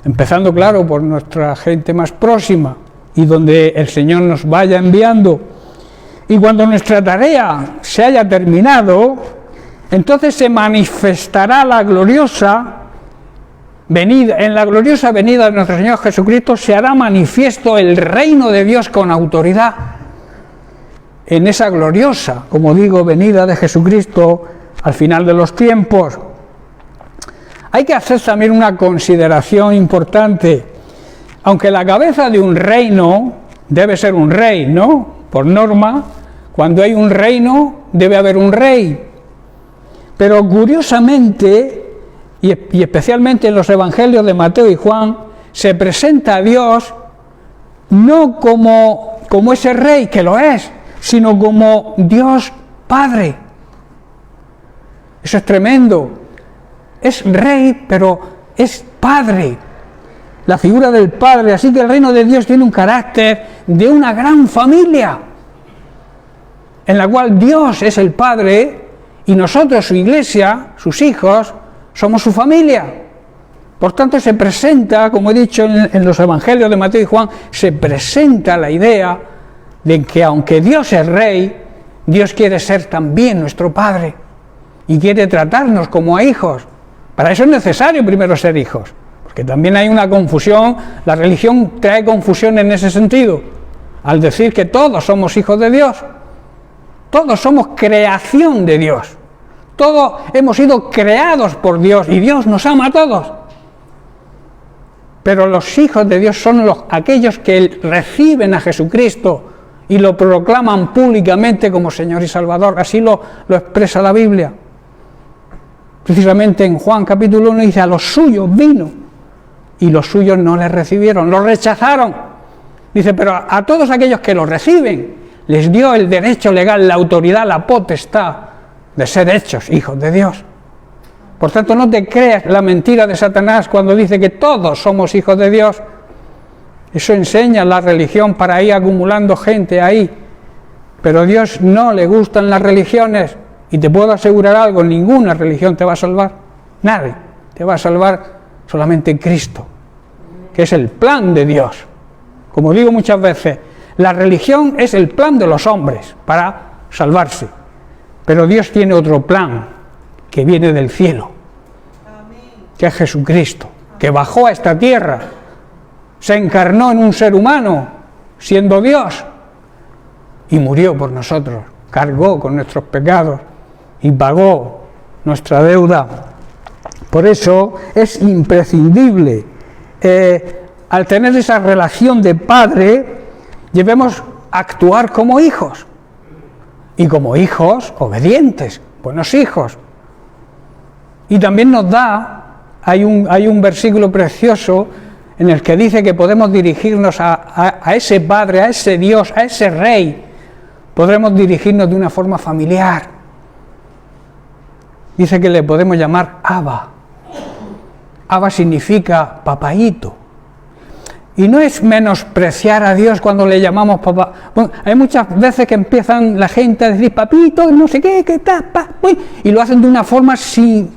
empezando, claro, por nuestra gente más próxima y donde el Señor nos vaya enviando. Y cuando nuestra tarea se haya terminado, entonces se manifestará la gloriosa venida. En la gloriosa venida de nuestro Señor Jesucristo se hará manifiesto el reino de Dios con autoridad. En esa gloriosa, como digo, venida de Jesucristo al final de los tiempos. Hay que hacer también una consideración importante. Aunque la cabeza de un reino debe ser un rey, ¿no? Por norma, cuando hay un reino debe haber un rey. Pero curiosamente, y especialmente en los evangelios de Mateo y Juan, se presenta a Dios no como ese rey, que lo es, sino como Dios Padre. Eso es tremendo. Es rey, pero es Padre. La figura del Padre. Así que el reino de Dios tiene un carácter de una gran familia, en la cual Dios es el Padre y nosotros, su iglesia, sus hijos, somos su familia. Por tanto, se presenta, como he dicho en los evangelios de Mateo y Juan, se presenta la idea de que aunque Dios es rey, Dios quiere ser también nuestro Padre y quiere tratarnos como a hijos. Para eso es necesario primero ser hijos, porque también hay una confusión. La religión trae confusión en ese sentido, al decir que todos somos hijos de Dios, todos somos creación de Dios, todos hemos sido creados por Dios y Dios nos ama a todos. Pero los hijos de Dios son aquellos que reciben a Jesucristo y lo proclaman públicamente como Señor y Salvador. Así lo expresa la Biblia. Precisamente en Juan capítulo 1 dice: a los suyos vino y los suyos no le recibieron, lo rechazaron. Dice, pero a todos aquellos que lo reciben les dio el derecho legal, la autoridad, la potestad de ser hechos hijos de Dios. Por tanto, no te creas la mentira de Satanás cuando dice que todos somos hijos de Dios. Eso enseña la religión para ir acumulando gente ahí. Pero a Dios no le gustan las religiones. Y te puedo asegurar algo, ninguna religión te va a salvar. Nadie te va a salvar, solamente Cristo, que es el plan de Dios. Como digo muchas veces, la religión es el plan de los hombres para salvarse. Pero Dios tiene otro plan que viene del cielo, que es Jesucristo, que bajó a esta tierra, se encarnó en un ser humano, siendo Dios, y murió por nosotros, cargó con nuestros pecados y pagó nuestra deuda. Por eso es imprescindible, al tener esa relación de padre, debemos actuar como hijos, y como hijos obedientes, buenos hijos. Y también nos da, hay un versículo precioso en el que dice que podemos dirigirnos a ese Padre, a ese Dios, a ese Rey, podremos dirigirnos de una forma familiar. Dice que le podemos llamar Abba. Abba significa papaíto. Y no es menospreciar a Dios cuando le llamamos papá. Bueno, hay muchas veces que empiezan la gente a decir papito, no sé qué tal, y lo hacen de una forma sin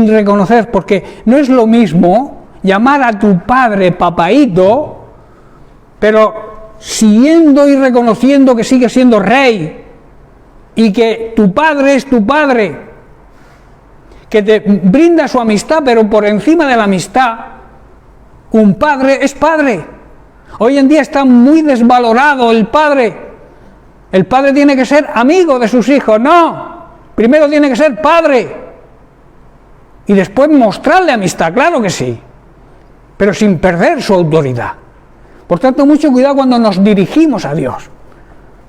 reconocer, porque no es lo mismo llamar a tu padre papaíto, pero siguiendo y reconociendo que sigue siendo rey y que tu padre es tu padre, que te brinda su amistad, pero por encima de la amistad, un padre es padre. Hoy en día está muy desvalorado el padre. El padre tiene que ser amigo de sus hijos, no. Primero tiene que ser padre. Y después mostrarle amistad, claro que sí. Pero sin perder su autoridad. Por tanto, mucho cuidado cuando nos dirigimos a Dios.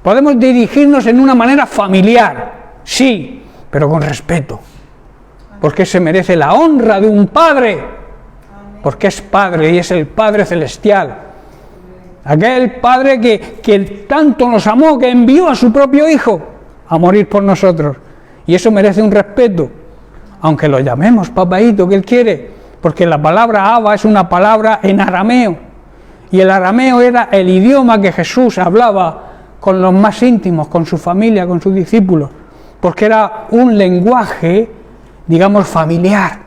Podemos dirigirnos en una manera familiar, sí, pero con respeto. Porque se merece la honra de un padre. Porque es padre y es el Padre Celestial. Aquel Padre que tanto nos amó, que envió a su propio Hijo a morir por nosotros. Y eso merece un respeto, aunque lo llamemos papaíto, que Él quiere, porque la palabra Abba es una palabra en arameo, y el arameo era el idioma que Jesús hablaba con los más íntimos, con su familia, con sus discípulos, porque era un lenguaje, digamos, familiar.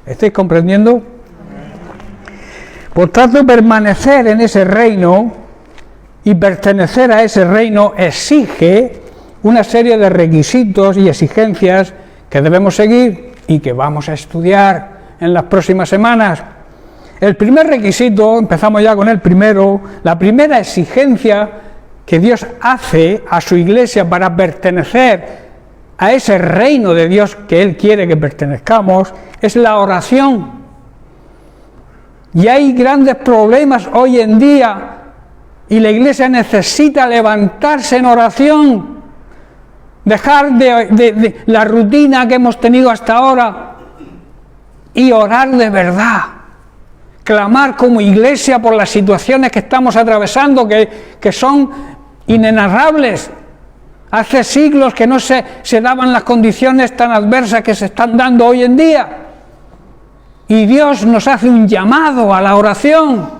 ¿Estáis comprendiendo? Por tanto, permanecer en ese reino y pertenecer a ese reino exige una serie de requisitos y exigencias que debemos seguir y que vamos a estudiar en las próximas semanas. El primer requisito, empezamos ya con el primero, la primera exigencia que Dios hace a su iglesia para pertenecer a ese reino de Dios que Él quiere que pertenezcamos, es la oración. Y hay grandes problemas hoy en día y la iglesia necesita levantarse en oración, dejar de la rutina que hemos tenido hasta ahora y orar de verdad, clamar como iglesia por las situaciones que estamos atravesando, que son inenarrables. Hace siglos que no se daban las condiciones tan adversas que se están dando hoy en día. Y Dios nos hace un llamado a la oración.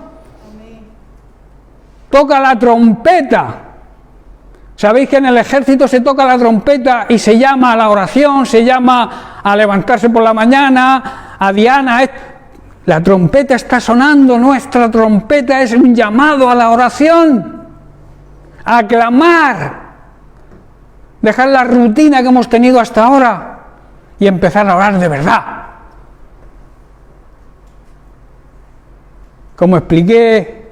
Toca la trompeta. ¿Sabéis que en el ejército se toca la trompeta y se llama a la oración, se llama a levantarse por la mañana, a Diana? La trompeta está sonando, nuestra trompeta es un llamado a la oración, a clamar, dejar la rutina que hemos tenido hasta ahora y empezar a orar de verdad. Como expliqué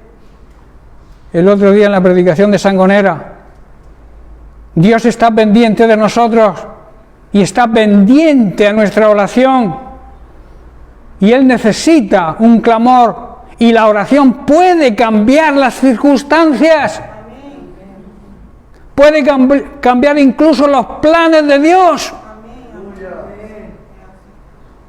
el otro día en la predicación de Sangonera, Dios está pendiente de nosotros y está pendiente a nuestra oración. Y Él necesita un clamor y la oración puede cambiar las circunstancias. Puede cambiar incluso los planes de Dios.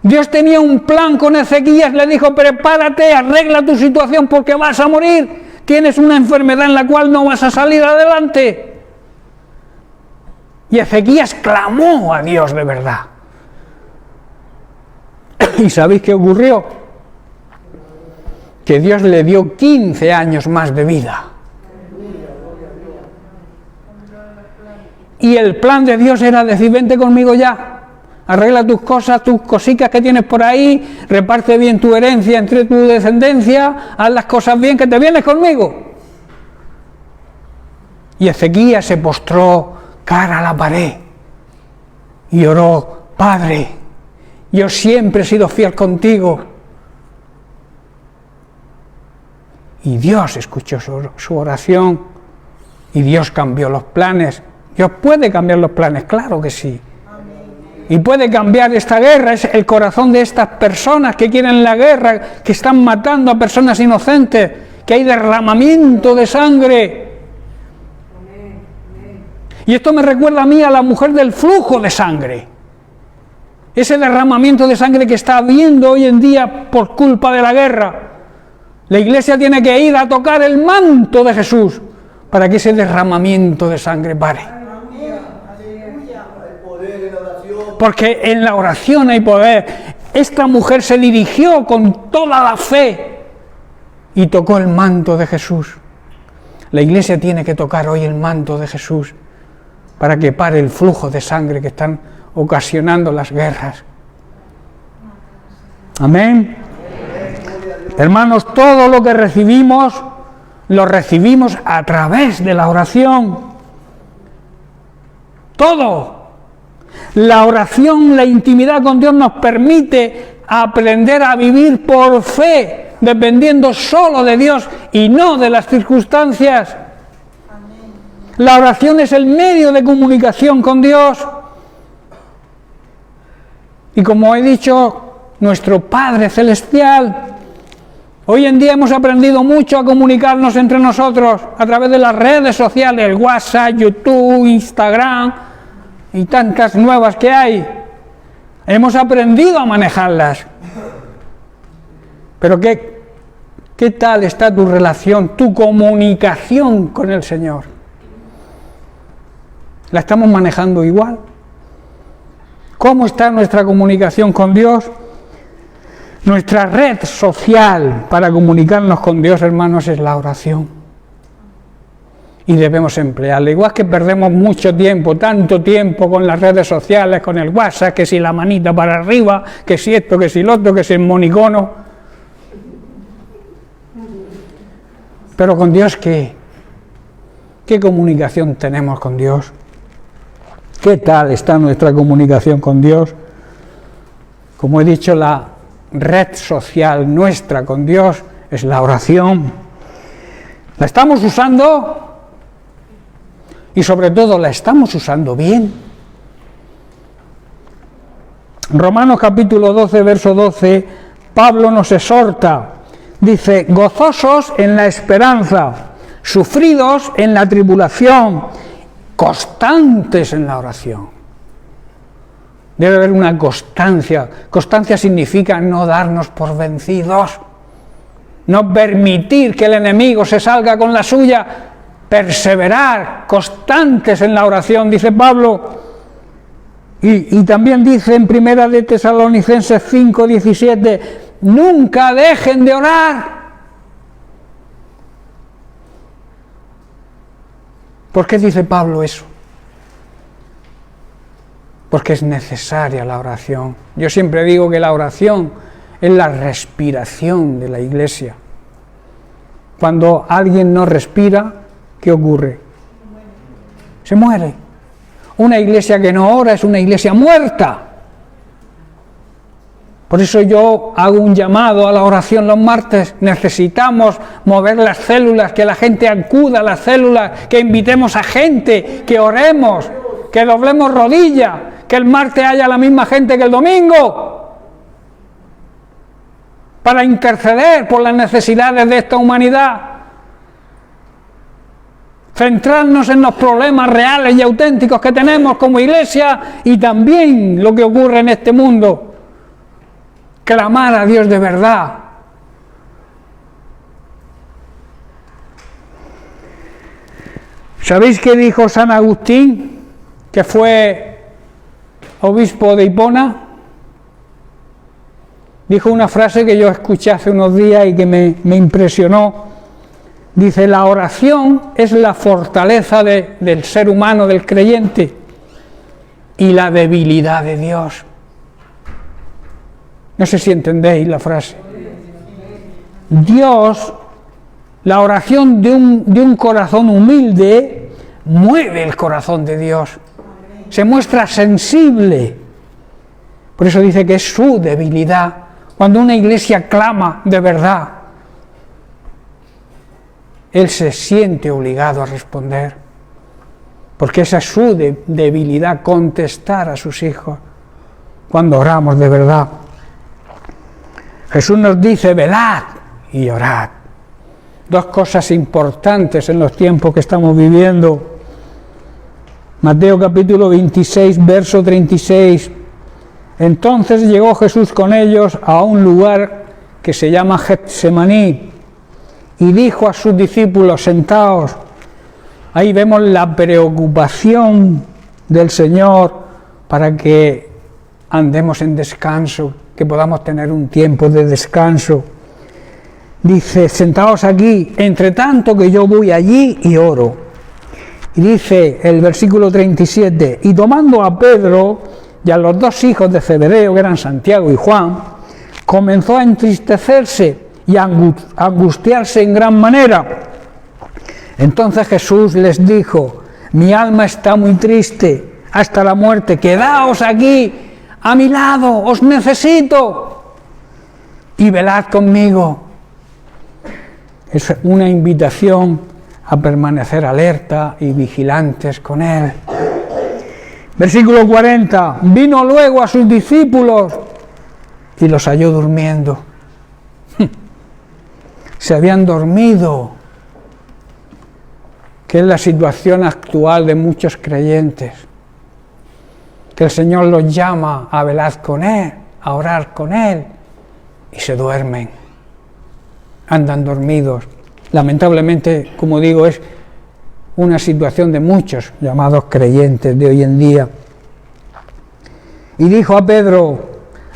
Dios tenía un plan con Ezequías, le dijo: prepárate, arregla tu situación porque vas a morir. Tienes una enfermedad en la cual no vas a salir adelante. Y Ezequías clamó a Dios de verdad. ¿Y sabéis qué ocurrió? Que Dios le dio 15 años más de vida. Y el plan de Dios era decir: vente conmigo ya. Arregla tus cosas, tus cositas que tienes por ahí, reparte bien tu herencia entre tu descendencia, haz las cosas bien, que te vienes conmigo. Y Ezequías se postró cara a la pared y oró: Padre, yo siempre he sido fiel contigo. Y Dios escuchó su oración y Dios cambió los planes. Dios puede cambiar los planes, claro que sí. Y puede cambiar esta guerra, es el corazón de estas personas que quieren la guerra, que están matando a personas inocentes, que hay derramamiento de sangre. Y esto me recuerda a mí a la mujer del flujo de sangre. Ese derramamiento de sangre que está habiendo hoy en día por culpa de la guerra. La iglesia tiene que ir a tocar el manto de Jesús para que ese derramamiento de sangre pare. Porque en la oración hay poder. Esta mujer se dirigió con toda la fe y tocó el manto de Jesús. La iglesia tiene que tocar hoy el manto de Jesús para que pare el flujo de sangre que están ocasionando las guerras. Amén. Hermanos, todo lo que recibimos, lo recibimos a través de la oración. Todo. La oración, la intimidad con Dios nos permite aprender a vivir por fe, dependiendo solo de Dios y no de las circunstancias. La oración es el medio de comunicación con Dios. Y como he dicho, nuestro Padre Celestial, hoy en día hemos aprendido mucho a comunicarnos entre nosotros a través de las redes sociales, el WhatsApp, YouTube, Instagram y tantas nuevas que hay. Hemos aprendido a manejarlas. Pero ¿qué tal está tu relación, tu comunicación con el Señor? ¿La estamos manejando igual? ¿Cómo está nuestra comunicación con Dios? Nuestra red social para comunicarnos con Dios, hermanos, es la oración. Y debemos emplearla. Igual que perdemos mucho tiempo, tanto tiempo con las redes sociales, con el WhatsApp, que si la manita para arriba, que si esto, que si lo otro, que si el monicono. Pero con Dios, ¿qué comunicación tenemos con Dios? ¿Qué tal está nuestra comunicación con Dios? Como he dicho, la red social nuestra con Dios es la oración. ¿La estamos usando? Y sobre todo, ¿la estamos usando bien? Romanos capítulo 12, verso 12, Pablo nos exhorta. Dice, gozosos en la esperanza, sufridos en la tribulación, constantes en la oración. Debe haber una constancia. Constancia significa no darnos por vencidos, no permitir que el enemigo se salga con la suya, perseverar, constantes en la oración, dice Pablo. Y también dice en Primera de Tesalonicenses 5:17, nunca dejen de orar. ¿Por qué dice Pablo eso? Porque es necesaria la oración. Yo siempre digo que la oración es la respiración de la iglesia. Cuando alguien no respira, ¿qué ocurre? Se muere. Una iglesia que no ora es una iglesia muerta. Por eso yo hago un llamado a la oración los martes. Necesitamos mover las células, que la gente acuda a las células, que invitemos a gente, que oremos, que doblemos rodillas, que el martes haya la misma gente que el domingo, para interceder por las necesidades de esta humanidad. Centrarnos en los problemas reales y auténticos que tenemos como iglesia y también lo que ocurre en este mundo. Clamar a Dios de verdad. ¿Sabéis qué dijo San Agustín, que fue obispo de Hipona? Dijo una frase que yo escuché hace unos días y que me impresionó. Dice, la oración es la fortaleza del ser humano, del creyente, y la debilidad de Dios. No sé si entendéis la frase. Dios, la oración de un corazón humilde, mueve el corazón de Dios. Se muestra sensible. Por eso dice que es su debilidad. Cuando una iglesia clama de verdad, Él se siente obligado a responder. Porque esa es su debilidad, contestar a sus hijos cuando oramos de verdad. Jesús nos dice, velad y orad. Dos cosas importantes en los tiempos que estamos viviendo. Mateo capítulo 26, verso 36. Entonces llegó Jesús con ellos a un lugar que se llama Getsemaní y dijo a sus discípulos, sentaos. Ahí vemos la preocupación del Señor para que andemos en descanso, que podamos tener un tiempo de descanso. Dice, sentaos aquí, entre tanto que yo voy allí y oro. Y dice el versículo 37, y tomando a Pedro y a los dos hijos de Zebedeo, que eran Santiago y Juan, comenzó a entristecerse y angustiarse en gran manera. Entonces Jesús les dijo: mi alma está muy triste hasta la muerte, quedaos aquí a mi lado, os necesito y velad conmigo. Es una invitación a permanecer alerta y vigilantes con Él. Versículo 40. Vino luego a sus discípulos y los halló durmiendo. Se habían dormido, que es la situación actual de muchos creyentes, que el Señor los llama a velar con Él, a orar con Él, y se duermen, andan dormidos. Lamentablemente, como digo, es una situación de muchos llamados creyentes de hoy en día. Y dijo a Pedro: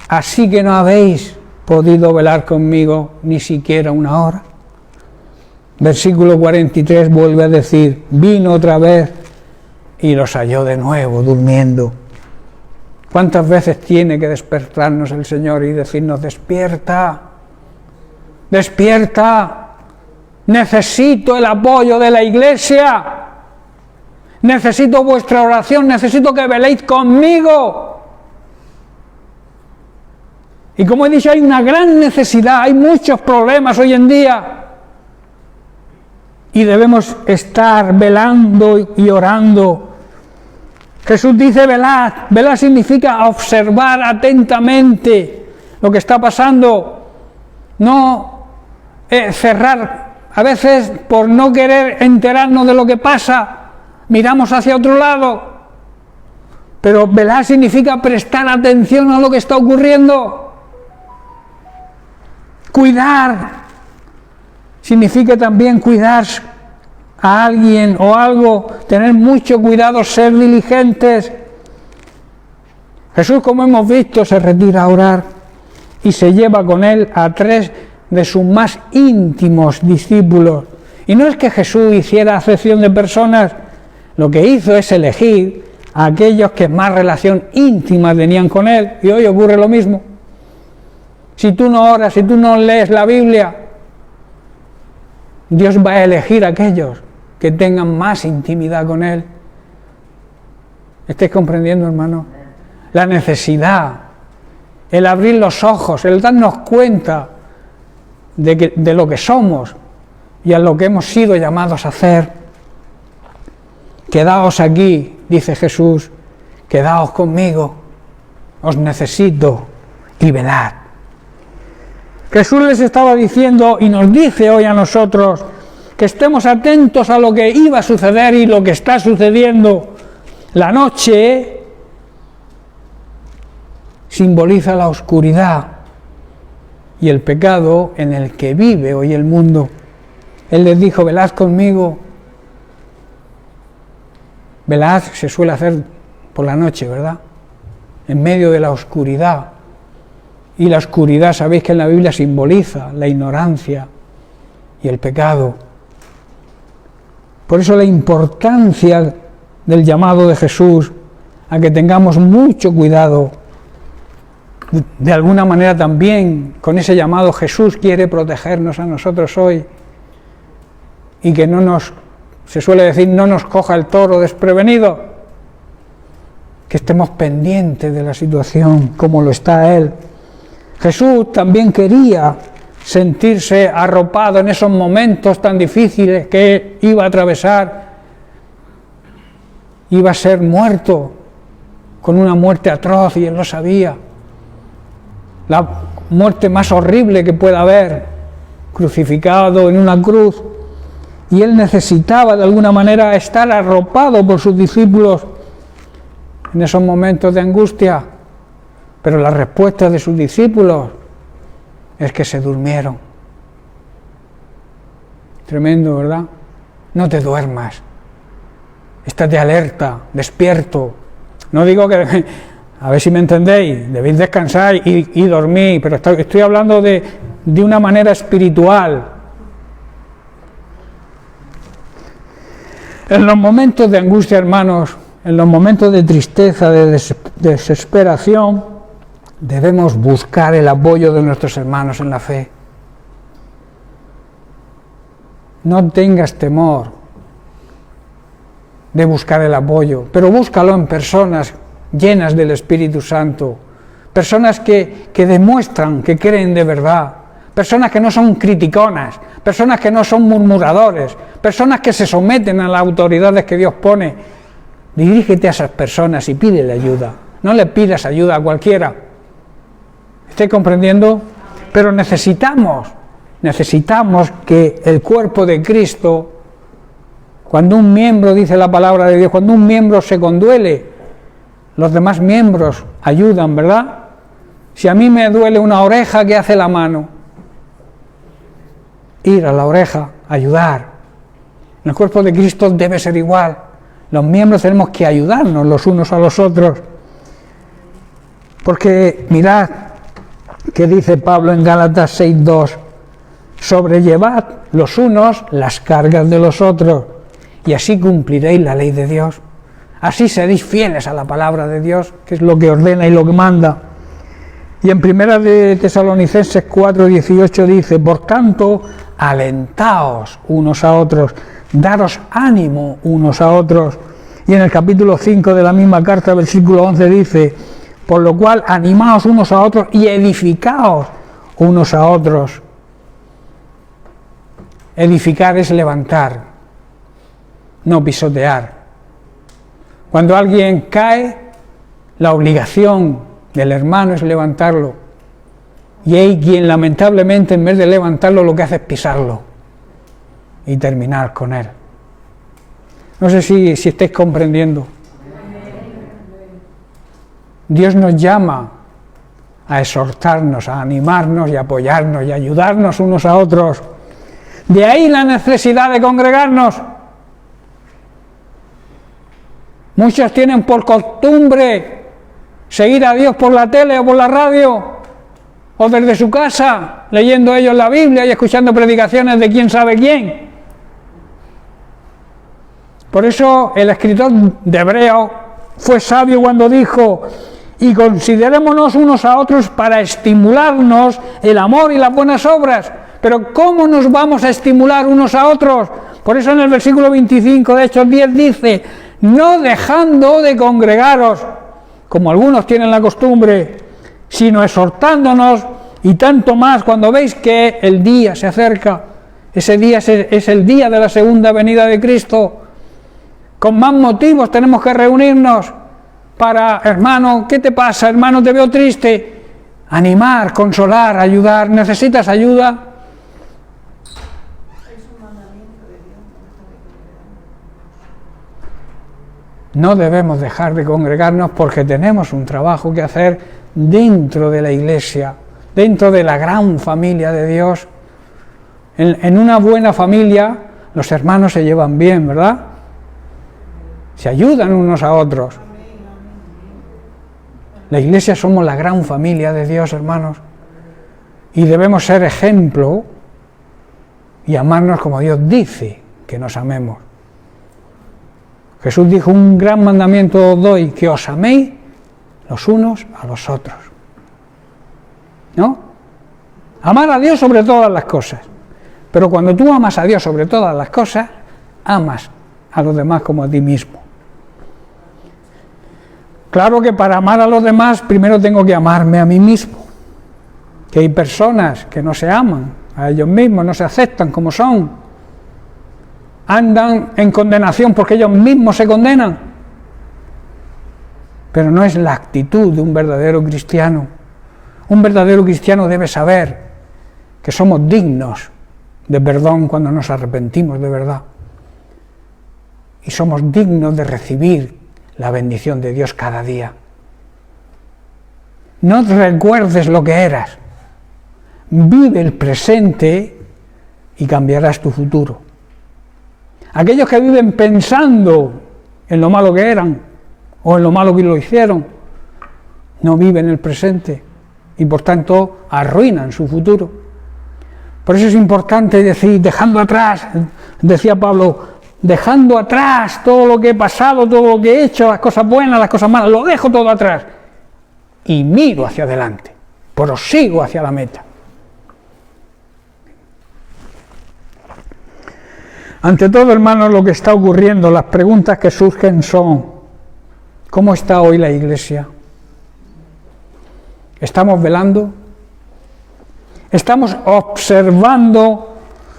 ¿así que no habéis podido velar conmigo ni siquiera una hora? Versículo 43 vuelve a decir: vino otra vez y los halló de nuevo durmiendo. ¿Cuántas veces tiene que despertarnos el Señor y decirnos: despierta, despierta, necesito el apoyo de la Iglesia, necesito vuestra oración, necesito que veléis conmigo? Y como he dicho, hay una gran necesidad, hay muchos problemas hoy en día y debemos estar velando y orando. Jesús dice: velad. Velar significa observar atentamente lo que está pasando, no cerrar. A veces, por no querer enterarnos de lo que pasa, miramos hacia otro lado. Pero velar significa prestar atención a lo que está ocurriendo. Cuidar significa también cuidar a alguien o algo, tener mucho cuidado, ser diligentes. Jesús, como hemos visto, se retira a orar y se lleva con él a 3 de sus más íntimos discípulos. Y no es que Jesús hiciera acepción de personas, lo que hizo es elegir a aquellos que más relación íntima tenían con él. Y hoy ocurre lo mismo. Si tú no oras, si tú no lees la Biblia, Dios va a elegir a aquellos que tengan más intimidad con Él. ¿Estáis comprendiendo, hermano? La necesidad, el abrir los ojos, el darnos cuenta de lo que somos y a lo que hemos sido llamados a hacer. Quedaos aquí, dice Jesús, quedaos conmigo, os necesito y velad. Jesús les estaba diciendo y nos dice hoy a nosotros que estemos atentos a lo que iba a suceder y lo que está sucediendo. La noche simboliza la oscuridad y el pecado en el que vive hoy el mundo. Él les dijo: velad conmigo. Velad se suele hacer por la noche, ¿verdad? En medio de la oscuridad. Y la oscuridad, sabéis que en la Biblia simboliza la ignorancia y el pecado. Por eso la importancia del llamado de Jesús a que tengamos mucho cuidado. De alguna manera también con ese llamado Jesús quiere protegernos a nosotros hoy y que no nos, se suele decir, no nos coja el toro desprevenido, que estemos pendientes de la situación como lo está Él. Jesús también quería sentirse arropado en esos momentos tan difíciles que iba a atravesar. Iba a ser muerto con una muerte atroz y Él lo sabía. La muerte más horrible que pueda haber, crucificado en una cruz. Y Él necesitaba de alguna manera estar arropado por sus discípulos en esos momentos de angustia. Pero la respuesta de sus discípulos es que se durmieron. Tremendo, ¿verdad? No te duermas. Estate alerta, despierto. No digo que, a ver si me entendéis, debéis descansar y dormir, pero estoy hablando de una manera espiritual. En los momentos de angustia, hermanos, en los momentos de tristeza, de desesperación, debemos buscar el apoyo de nuestros hermanos en la fe. no tengas temor de buscar el apoyo, pero búscalo en personas llenas del Espíritu Santo, personas que demuestran que creen de verdad, personas que no son criticonas, personas que no son murmuradores, personas que se someten a las autoridades que Dios pone. Dirígete a esas personas y pídele ayuda, no le pidas ayuda a cualquiera. ¿Estoy comprendiendo? Pero necesitamos que el cuerpo de Cristo, cuando un miembro dice la palabra de Dios, cuando un miembro se conduele, los demás miembros ayudan, ¿verdad? Si a mí me duele una oreja, ¿qué hace la mano? Ir a la oreja, ayudar. En el cuerpo de Cristo debe ser igual. Los miembros tenemos que ayudarnos los unos a los otros. Porque mirad que dice Pablo en Gálatas 6:2, sobrellevad los unos las cargas de los otros, y así cumpliréis la ley de Dios. Así seréis fieles a la palabra de Dios, que es lo que ordena y lo que manda. Y en Primera de Tesalonicenses 4:18 dice, por tanto, alentaos unos a otros, daros ánimo unos a otros. Y en el capítulo 5 de la misma carta, versículo 11 dice, por lo cual animaos unos a otros y edificaos unos a otros. Edificar es levantar, no pisotear. Cuando alguien cae, la obligación del hermano es levantarlo. Y hay quien lamentablemente en vez de levantarlo lo que hace es pisarlo y terminar con él. No sé si estáis comprendiendo. Dios nos llama a exhortarnos, a animarnos y a apoyarnos y a ayudarnos unos a otros. De ahí la necesidad de congregarnos. Muchos tienen por costumbre seguir a Dios por la tele o por la radio o desde su casa, leyendo ellos la Biblia y escuchando predicaciones de quién sabe quién. Por eso el escritor de Hebreos fue sabio cuando dijo, y considerémonos unos a otros para estimularnos el amor y las buenas obras. Pero ¿cómo nos vamos a estimular unos a otros? Por eso en el versículo 25 de Hechos 10 dice, no dejando de congregaros, como algunos tienen la costumbre, sino exhortándonos, y tanto más cuando veis que el día se acerca. Ese día es el día de la segunda venida de Cristo. Con más motivos tenemos que reunirnos para, hermano, ¿qué te pasa? Hermano, te veo triste. Animar, consolar, ayudar. ¿Necesitas ayuda? No debemos dejar de congregarnos porque tenemos un trabajo que hacer dentro de la iglesia, dentro de la gran familia de Dios. En una buena familia los hermanos se llevan bien, ¿verdad? Se ayudan unos a otros. La iglesia somos la gran familia de Dios, hermanos, y debemos ser ejemplo y amarnos como Dios dice que nos amemos. Jesús dijo, un gran mandamiento os doy, que os améis los unos a los otros. ¿No? Amar a Dios sobre todas las cosas. Pero cuando tú amas a Dios sobre todas las cosas, amas a los demás como a ti mismo. Claro que para amar a los demás, primero tengo que amarme a mí mismo. Que hay personas que no se aman a ellos mismos, no se aceptan como son. Andan en condenación porque ellos mismos se condenan. Pero no es la actitud de un verdadero cristiano. Un verdadero cristiano debe saber que somos dignos de perdón cuando nos arrepentimos de verdad. Y somos dignos de recibir la bendición de Dios cada día. No recuerdes lo que eras. Vive el presente y cambiarás tu futuro. Aquellos que viven pensando en lo malo que eran o en lo malo que lo hicieron, no viven el presente y por tanto arruinan su futuro. Por eso es importante decir, dejando atrás, decía Pablo, dejando atrás todo lo que he pasado, todo lo que he hecho, las cosas buenas, las cosas malas, lo dejo todo atrás y miro hacia adelante, prosigo hacia la meta. Ante todo, hermanos, lo que está ocurriendo, las preguntas que surgen son: ¿cómo está hoy la Iglesia? ¿Estamos velando? ¿Estamos observando?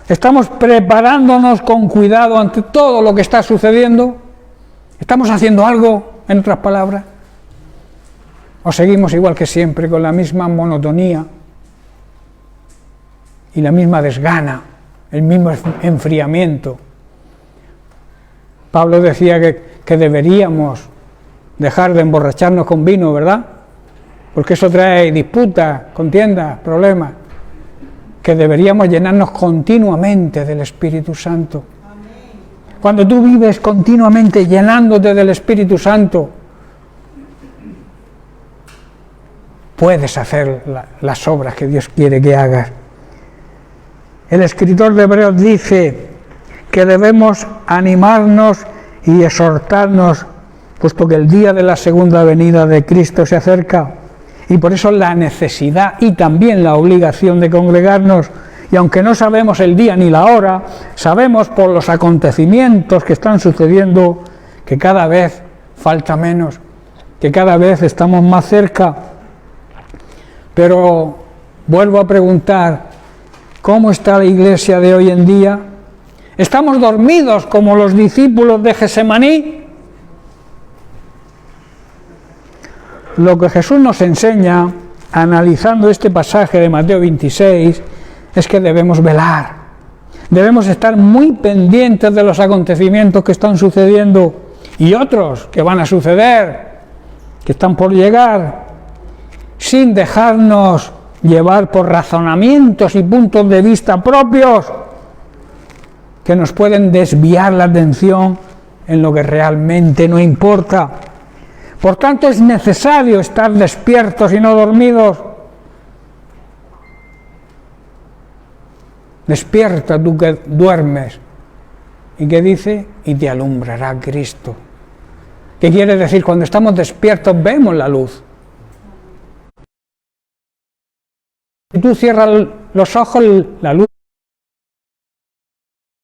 ¿Estamos preparándonos con cuidado ante todo lo que está sucediendo? ¿Estamos haciendo algo, en otras palabras? ¿O seguimos igual que siempre, con la misma monotonía y la misma desgana, el mismo enfriamiento? Pablo decía que deberíamos dejar de emborracharnos con vino, ¿verdad? Porque eso trae disputas, contiendas, problemas. Que deberíamos llenarnos continuamente del Espíritu Santo. Cuando tú vives continuamente llenándote del Espíritu Santo, puedes hacer las obras que Dios quiere que hagas. El escritor de Hebreos dice que debemos animarnos y exhortarnos, puesto que el día de la segunda venida de Cristo se acerca, y por eso la necesidad y también la obligación de congregarnos. Y aunque no sabemos el día ni la hora, sabemos por los acontecimientos que están sucediendo que cada vez falta menos, que cada vez estamos más cerca. Pero vuelvo a preguntar, ¿cómo está la Iglesia de hoy en día? ¿Estamos dormidos como los discípulos de Getsemaní? Lo que Jesús nos enseña, analizando este pasaje de Mateo 26, es que debemos velar, debemos estar muy pendientes de los acontecimientos que están sucediendo y otros que van a suceder, que están por llegar, sin dejarnos llevar por razonamientos y puntos de vista propios que nos pueden desviar la atención en lo que realmente no importa. Por tanto, es necesario estar despiertos y no dormidos. Despierta tú que duermes. ¿Y qué dice? Y te alumbrará Cristo. ¿Qué quiere decir? Cuando estamos despiertos vemos la luz. Si tú cierras los ojos, la luz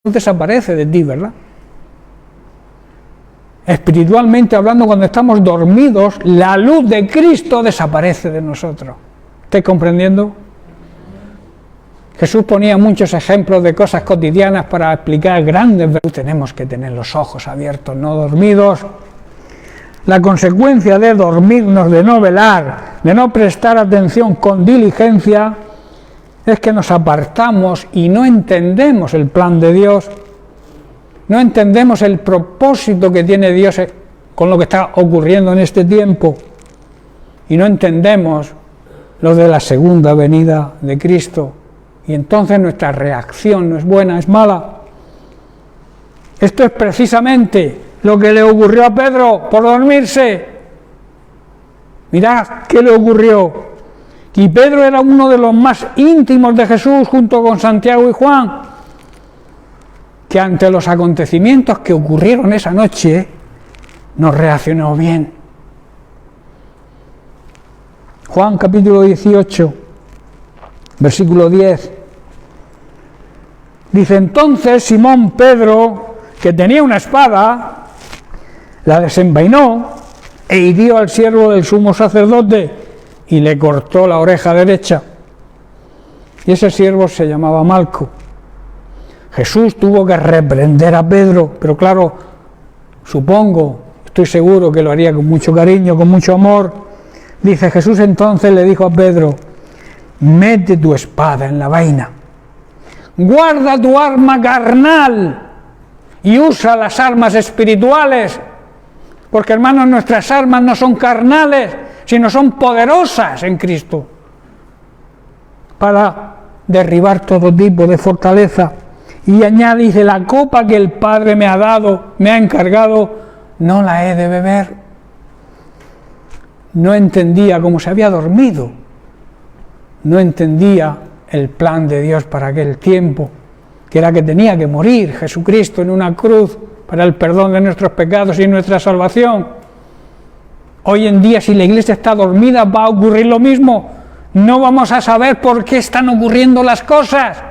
desaparece de ti, ¿verdad? Espiritualmente hablando, cuando estamos dormidos, la luz de Cristo desaparece de nosotros. ¿Estáis comprendiendo? Jesús ponía muchos ejemplos de cosas cotidianas para explicar grandes verdades. Tenemos que tener los ojos abiertos, no dormidos. La consecuencia de dormirnos, de no velar, de no prestar atención con diligencia, es que nos apartamos y no entendemos el plan de Dios. No entendemos el propósito que tiene Dios con lo que está ocurriendo en este tiempo. Y no entendemos lo de la segunda venida de Cristo. Y entonces nuestra reacción no es buena, es mala. Esto es precisamente lo que le ocurrió a Pedro por dormirse. Mirad qué le ocurrió. Y Pedro era uno de los más íntimos de Jesús junto con Santiago y Juan, que ante los acontecimientos que ocurrieron esa noche no reaccionó bien. Juan capítulo 18, versículo 10. Dice: entonces Simón Pedro, que tenía una espada, la desenvainó e hirió al siervo del sumo sacerdote y le cortó la oreja derecha. Y ese siervo se llamaba Malco. Jesús tuvo que reprender a Pedro, pero claro, estoy seguro que lo haría con mucho cariño, con mucho amor. Dice Jesús entonces le dijo a Pedro: mete tu espada en la vaina, guarda tu arma carnal y usa las armas espirituales, porque hermanos, nuestras armas no son carnales, sino son poderosas en Cristo para derribar todo tipo de fortaleza. Y añade, dice: la copa que el Padre me ha dado, me ha encargado, no la he de beber. No entendía, como se había dormido, no entendía el plan de Dios para aquel tiempo, que era que tenía que morir Jesucristo en una cruz para el perdón de nuestros pecados y nuestra salvación. Hoy en día, si la Iglesia está dormida, va a ocurrir lo mismo. No vamos a saber por qué están ocurriendo las cosas.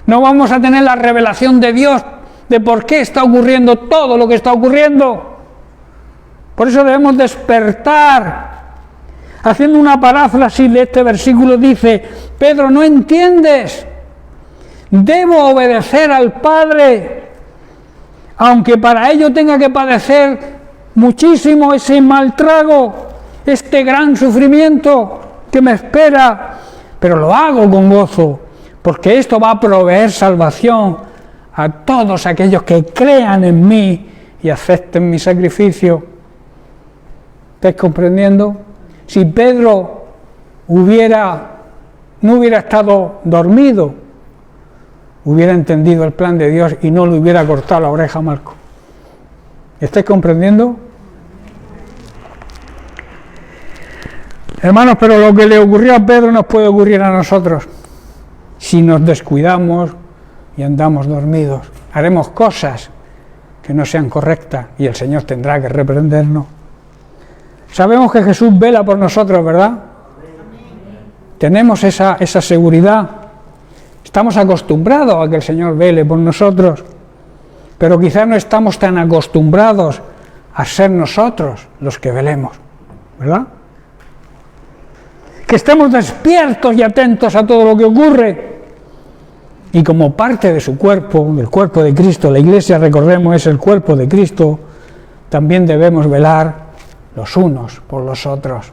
No vamos a tener la revelación de Dios de por qué está ocurriendo todo lo que está ocurriendo. Por eso debemos despertar. Haciendo una paráfrasis de este versículo dice: Pedro, ¿no entiendes? Debo obedecer al Padre, aunque para ello tenga que padecer muchísimo ese mal trago, este gran sufrimiento que me espera, pero lo hago con gozo, porque esto va a proveer salvación a todos aquellos que crean en mí y acepten mi sacrificio. ¿Estáis comprendiendo? Si Pedro no hubiera estado dormido, hubiera entendido el plan de Dios y no le hubiera cortado la oreja a Marco. ¿Estáis comprendiendo? Hermanos, pero lo que le ocurrió a Pedro nos puede ocurrir a nosotros. Si nos descuidamos y andamos dormidos, haremos cosas que no sean correctas y el Señor tendrá que reprendernos. Sabemos que Jesús vela por nosotros, ¿verdad? Tenemos esa seguridad. Estamos acostumbrados a que el Señor vele por nosotros, pero quizás no estamos tan acostumbrados a ser nosotros los que velemos, ¿verdad? Que estemos despiertos y atentos a todo lo que ocurre. Y como parte de su cuerpo, del cuerpo de Cristo, la Iglesia, recordemos, es el cuerpo de Cristo, también debemos velar los unos por los otros.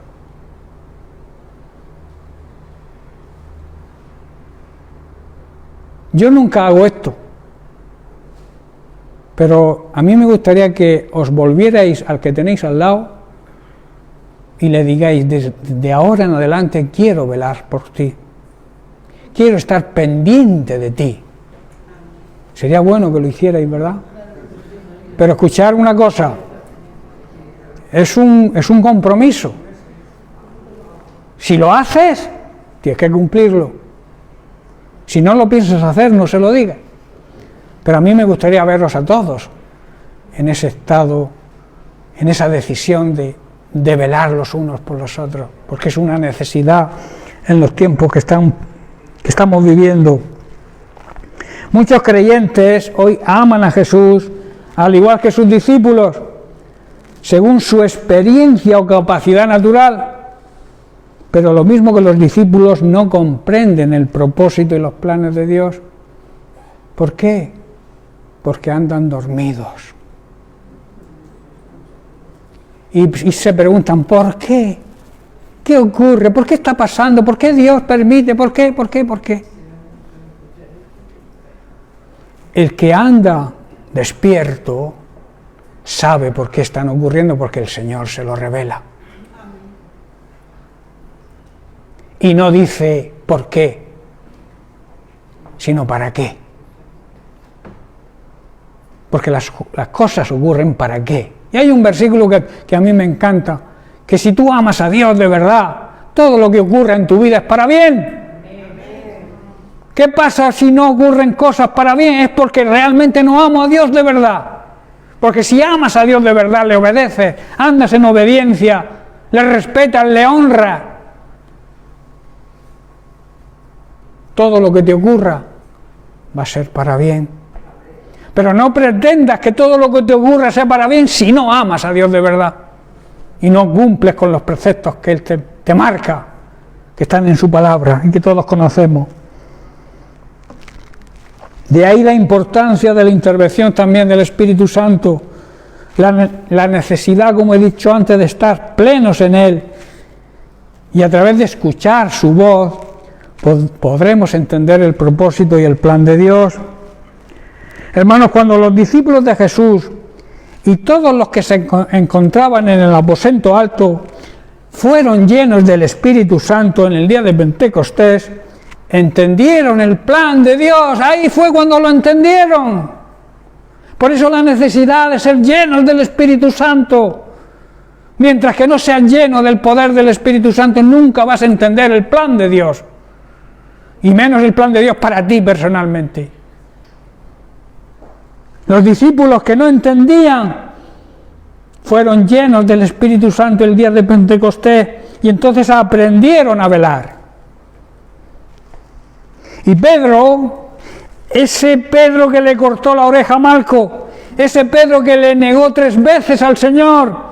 Yo nunca hago esto, pero a mí me gustaría que os volvierais al que tenéis al lado y le digáis: de ahora en adelante quiero velar por ti, quiero estar pendiente de ti. Sería bueno que lo hicierais, ¿verdad? Pero escuchar una cosa, es un compromiso. Si lo haces, tienes que cumplirlo. Si no lo piensas hacer, no se lo digas. Pero a mí me gustaría verlos a todos en ese estado, en esa decisión de velar los unos por los otros, porque es una necesidad en los tiempos que estamos viviendo. Muchos creyentes hoy aman a Jesús, al igual que sus discípulos, según su experiencia o capacidad natural, pero lo mismo que los discípulos no comprenden el propósito y los planes de Dios. ¿Por qué? Porque andan dormidos. Y se preguntan: ¿por qué? ¿Qué ocurre? ¿Por qué está pasando? ¿Por qué Dios permite? ¿Por qué? ¿Por qué? ¿Por qué? El que anda despierto sabe por qué están ocurriendo, porque el Señor se lo revela. Y no dice por qué, sino para qué. Porque las cosas ocurren para qué. Y hay un versículo que a mí me encanta, que si tú amas a Dios de verdad, todo lo que ocurre en tu vida es para bien. ¿Qué pasa si no ocurren cosas para bien? Es porque realmente no amo a Dios de verdad. Porque si amas a Dios de verdad, le obedeces, andas en obediencia, le respetas, le honras, todo lo que te ocurra va a ser para bien. Pero no pretendas que todo lo que te ocurra sea para bien si no amas a Dios de verdad y no cumples con los preceptos que Él te marca, que están en su palabra y que todos conocemos. De ahí la importancia de la intervención también del Espíritu Santo, la necesidad, como he dicho antes, de estar plenos en Él, y a través de escuchar su voz podremos entender el propósito y el plan de Dios. Hermanos, cuando los discípulos de Jesús y todos los que se encontraban en el aposento alto fueron llenos del Espíritu Santo en el día de Pentecostés, entendieron el plan de Dios. Ahí fue cuando lo entendieron. Por eso la necesidad de ser llenos del Espíritu Santo. Mientras que no seas lleno del poder del Espíritu Santo, nunca vas a entender el plan de Dios. Y menos el plan de Dios para ti personalmente. Los discípulos que no entendían fueron llenos del Espíritu Santo el día de Pentecostés y entonces aprendieron a velar. Y Pedro, ese Pedro que le cortó la oreja a Malco, ese Pedro que le negó 3 veces al Señor,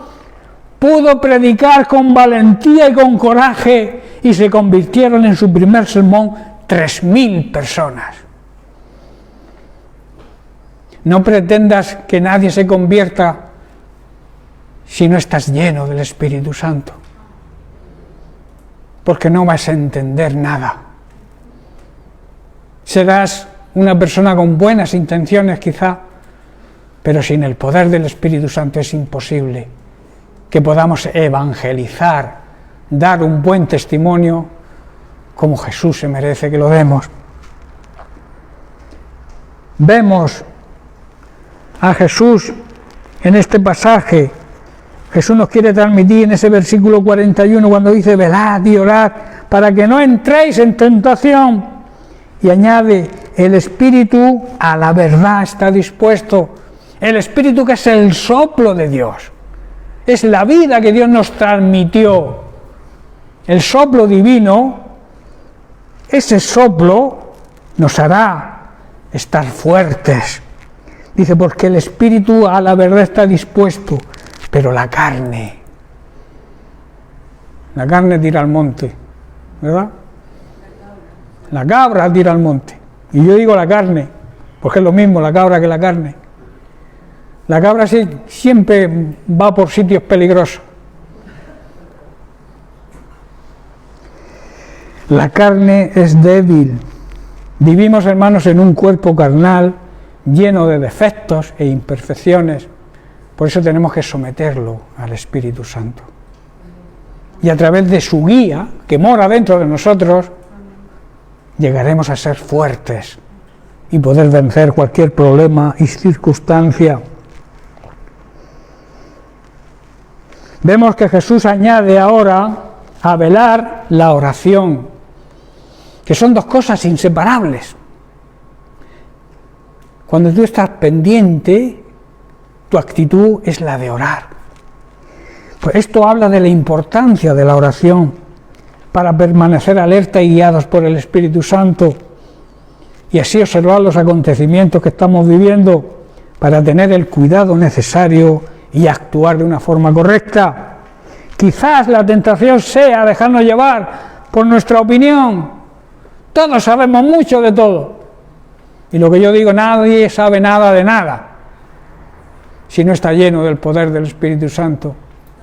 pudo predicar con valentía y con coraje y se convirtieron en su primer sermón 3.000 personas. No pretendas que nadie se convierta si no estás lleno del Espíritu Santo, porque no vas a entender nada. Serás una persona con buenas intenciones quizá, pero sin el poder del Espíritu Santo es imposible que podamos evangelizar, dar un buen testimonio como Jesús se merece que lo demos. Vemos a Jesús en este pasaje. Jesús nos quiere transmitir en ese versículo 41 cuando dice: velad y orad para que no entréis en tentación. Y añade: el Espíritu a la verdad está dispuesto. El Espíritu, que es el soplo de Dios, es la vida que Dios nos transmitió. El soplo divino, ese soplo nos hará estar fuertes. Dice: porque el Espíritu a la verdad está dispuesto, pero la carne tira al monte, ¿verdad? La cabra tira al monte. Y yo digo la carne, porque es lo mismo la cabra que la carne. La cabra siempre va por sitios peligrosos. La carne es débil. Vivimos, hermanos, en un cuerpo carnal lleno de defectos e imperfecciones. Por eso tenemos que someterlo al Espíritu Santo. Y a través de su guía, que mora dentro de nosotros, llegaremos a ser fuertes y poder vencer cualquier problema y circunstancia. Vemos que Jesús añade ahora a velar la oración, que son 2 cosas inseparables. Cuando tú estás pendiente, tu actitud es la de orar. Pues esto habla de la importancia de la oración para permanecer alerta y guiados por el Espíritu Santo y así observar los acontecimientos que estamos viviendo para tener el cuidado necesario y actuar de una forma correcta. Quizás la tentación sea dejarnos llevar por nuestra opinión. Todos sabemos mucho de todo. Y lo que yo digo, nadie sabe nada de nada si no está lleno del poder del Espíritu Santo,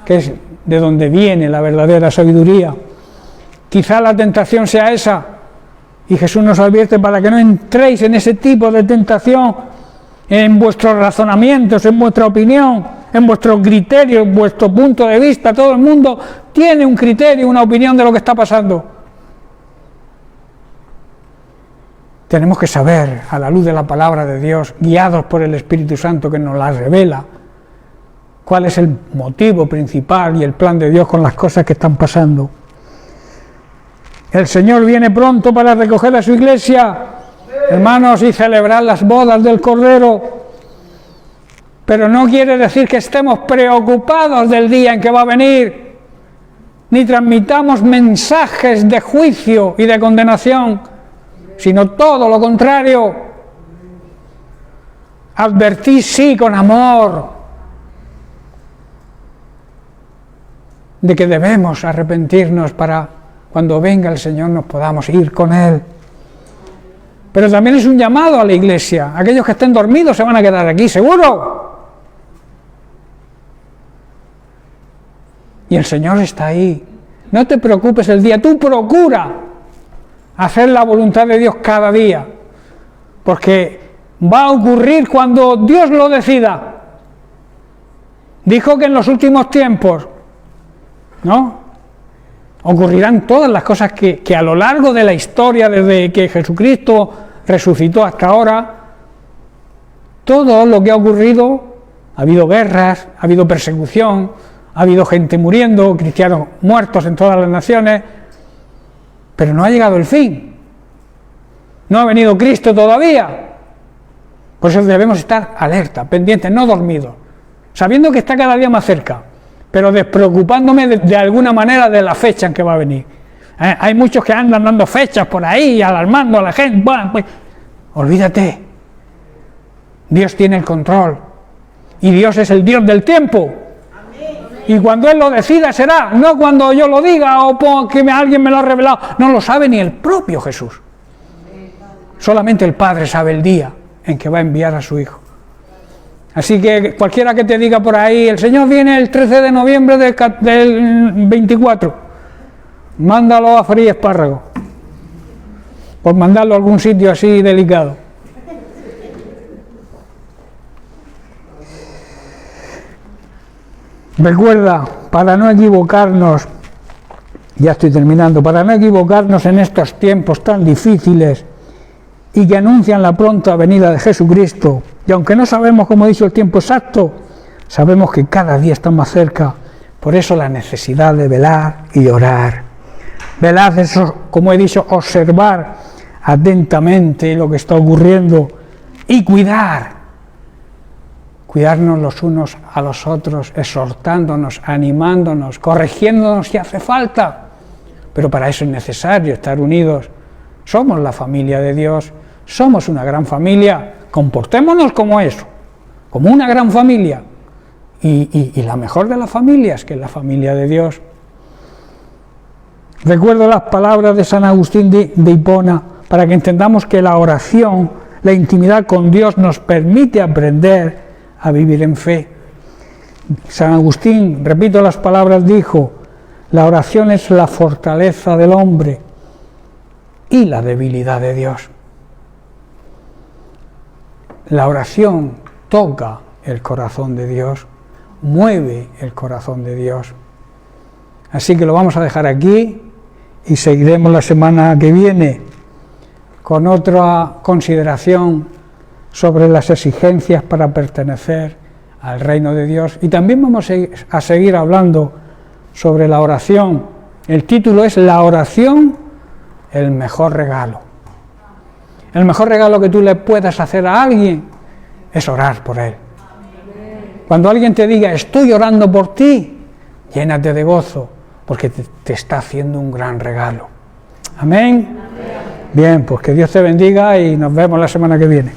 que es de donde viene la verdadera sabiduría. Quizá la tentación sea esa, y Jesús nos advierte para que no entréis en ese tipo de tentación, en vuestros razonamientos, en vuestra opinión, en vuestro criterio, en vuestro punto de vista. Todo el mundo tiene un criterio, una opinión de lo que está pasando. Tenemos que saber, a la luz de la palabra de Dios, guiados por el Espíritu Santo que nos la revela, cuál es el motivo principal y el plan de Dios con las cosas que están pasando. El Señor viene pronto para recoger a su iglesia, hermanos, y celebrar las bodas del Cordero. Pero no quiere decir que estemos preocupados del día en que va a venir, ni transmitamos mensajes de juicio y de condenación, sino todo lo contrario. Advertid sí con amor de que debemos arrepentirnos para cuando venga el Señor nos podamos ir con Él. Pero también es un llamado a la iglesia. Aquellos que estén dormidos se van a quedar aquí, seguro. Y el Señor está ahí. No te preocupes el día, tú procura hacer la voluntad de Dios cada día, porque va a ocurrir cuando Dios lo decida. Dijo que en los últimos tiempos, ¿no?, ocurrirán todas las cosas que a lo largo de la historia, desde que Jesucristo resucitó hasta ahora, todo lo que ha ocurrido, ha habido guerras, ha habido persecución, ha habido gente muriendo, cristianos muertos en todas las naciones, pero no ha llegado el fin. No ha venido Cristo todavía. Por eso debemos estar alerta, pendientes, no dormidos, sabiendo que está cada día más cerca, pero despreocupándome de alguna manera de la fecha en que va a venir. Hay muchos que andan dando fechas por ahí, alarmando a la gente. Bueno, pues, Olvídate. Dios tiene el control. Y Dios es el Dios del tiempo. Y cuando Él lo decida será, no cuando yo lo diga o que alguien me lo ha revelado. No lo sabe ni el propio Jesús. Solamente el Padre sabe el día en que va a enviar a su Hijo. Así que cualquiera que te diga por ahí, el Señor viene el 13 de noviembre del 24, mándalo a freír espárragos, por mandarlo a algún sitio así delicado. Recuerda, para no equivocarnos, ya estoy terminando, para no equivocarnos en estos tiempos tan difíciles y que anuncian la pronta venida de Jesucristo, y aunque no sabemos, como he dicho, el tiempo exacto, sabemos que cada día está más cerca. Por eso la necesidad de velar y orar. Velar, eso, como he dicho, observar atentamente lo que está ocurriendo y cuidarnos los unos a los otros, exhortándonos, animándonos, corrigiéndonos si hace falta. Pero para eso es necesario estar unidos. Somos la familia de Dios, somos una gran familia, comportémonos como eso, como una gran familia. Y la mejor de las familias, que es la familia de Dios. Recuerdo las palabras de San Agustín de Hipona, para que entendamos que la oración, la intimidad con Dios nos permite aprender a vivir en fe. San Agustín, repito las palabras, dijo: la oración es la fortaleza del hombre y la debilidad de Dios. La oración toca el corazón de Dios, mueve el corazón de Dios. Así que lo vamos a dejar aquí y seguiremos la semana que viene con otra consideración sobre las exigencias para pertenecer al reino de Dios. Y también vamos a seguir hablando sobre la oración. El título es La oración, el mejor regalo. El mejor regalo que tú le puedas hacer a alguien es orar por él. Cuando alguien te diga, estoy orando por ti, llénate de gozo, porque te está haciendo un gran regalo. Amén. Bien, pues que Dios te bendiga y nos vemos la semana que viene.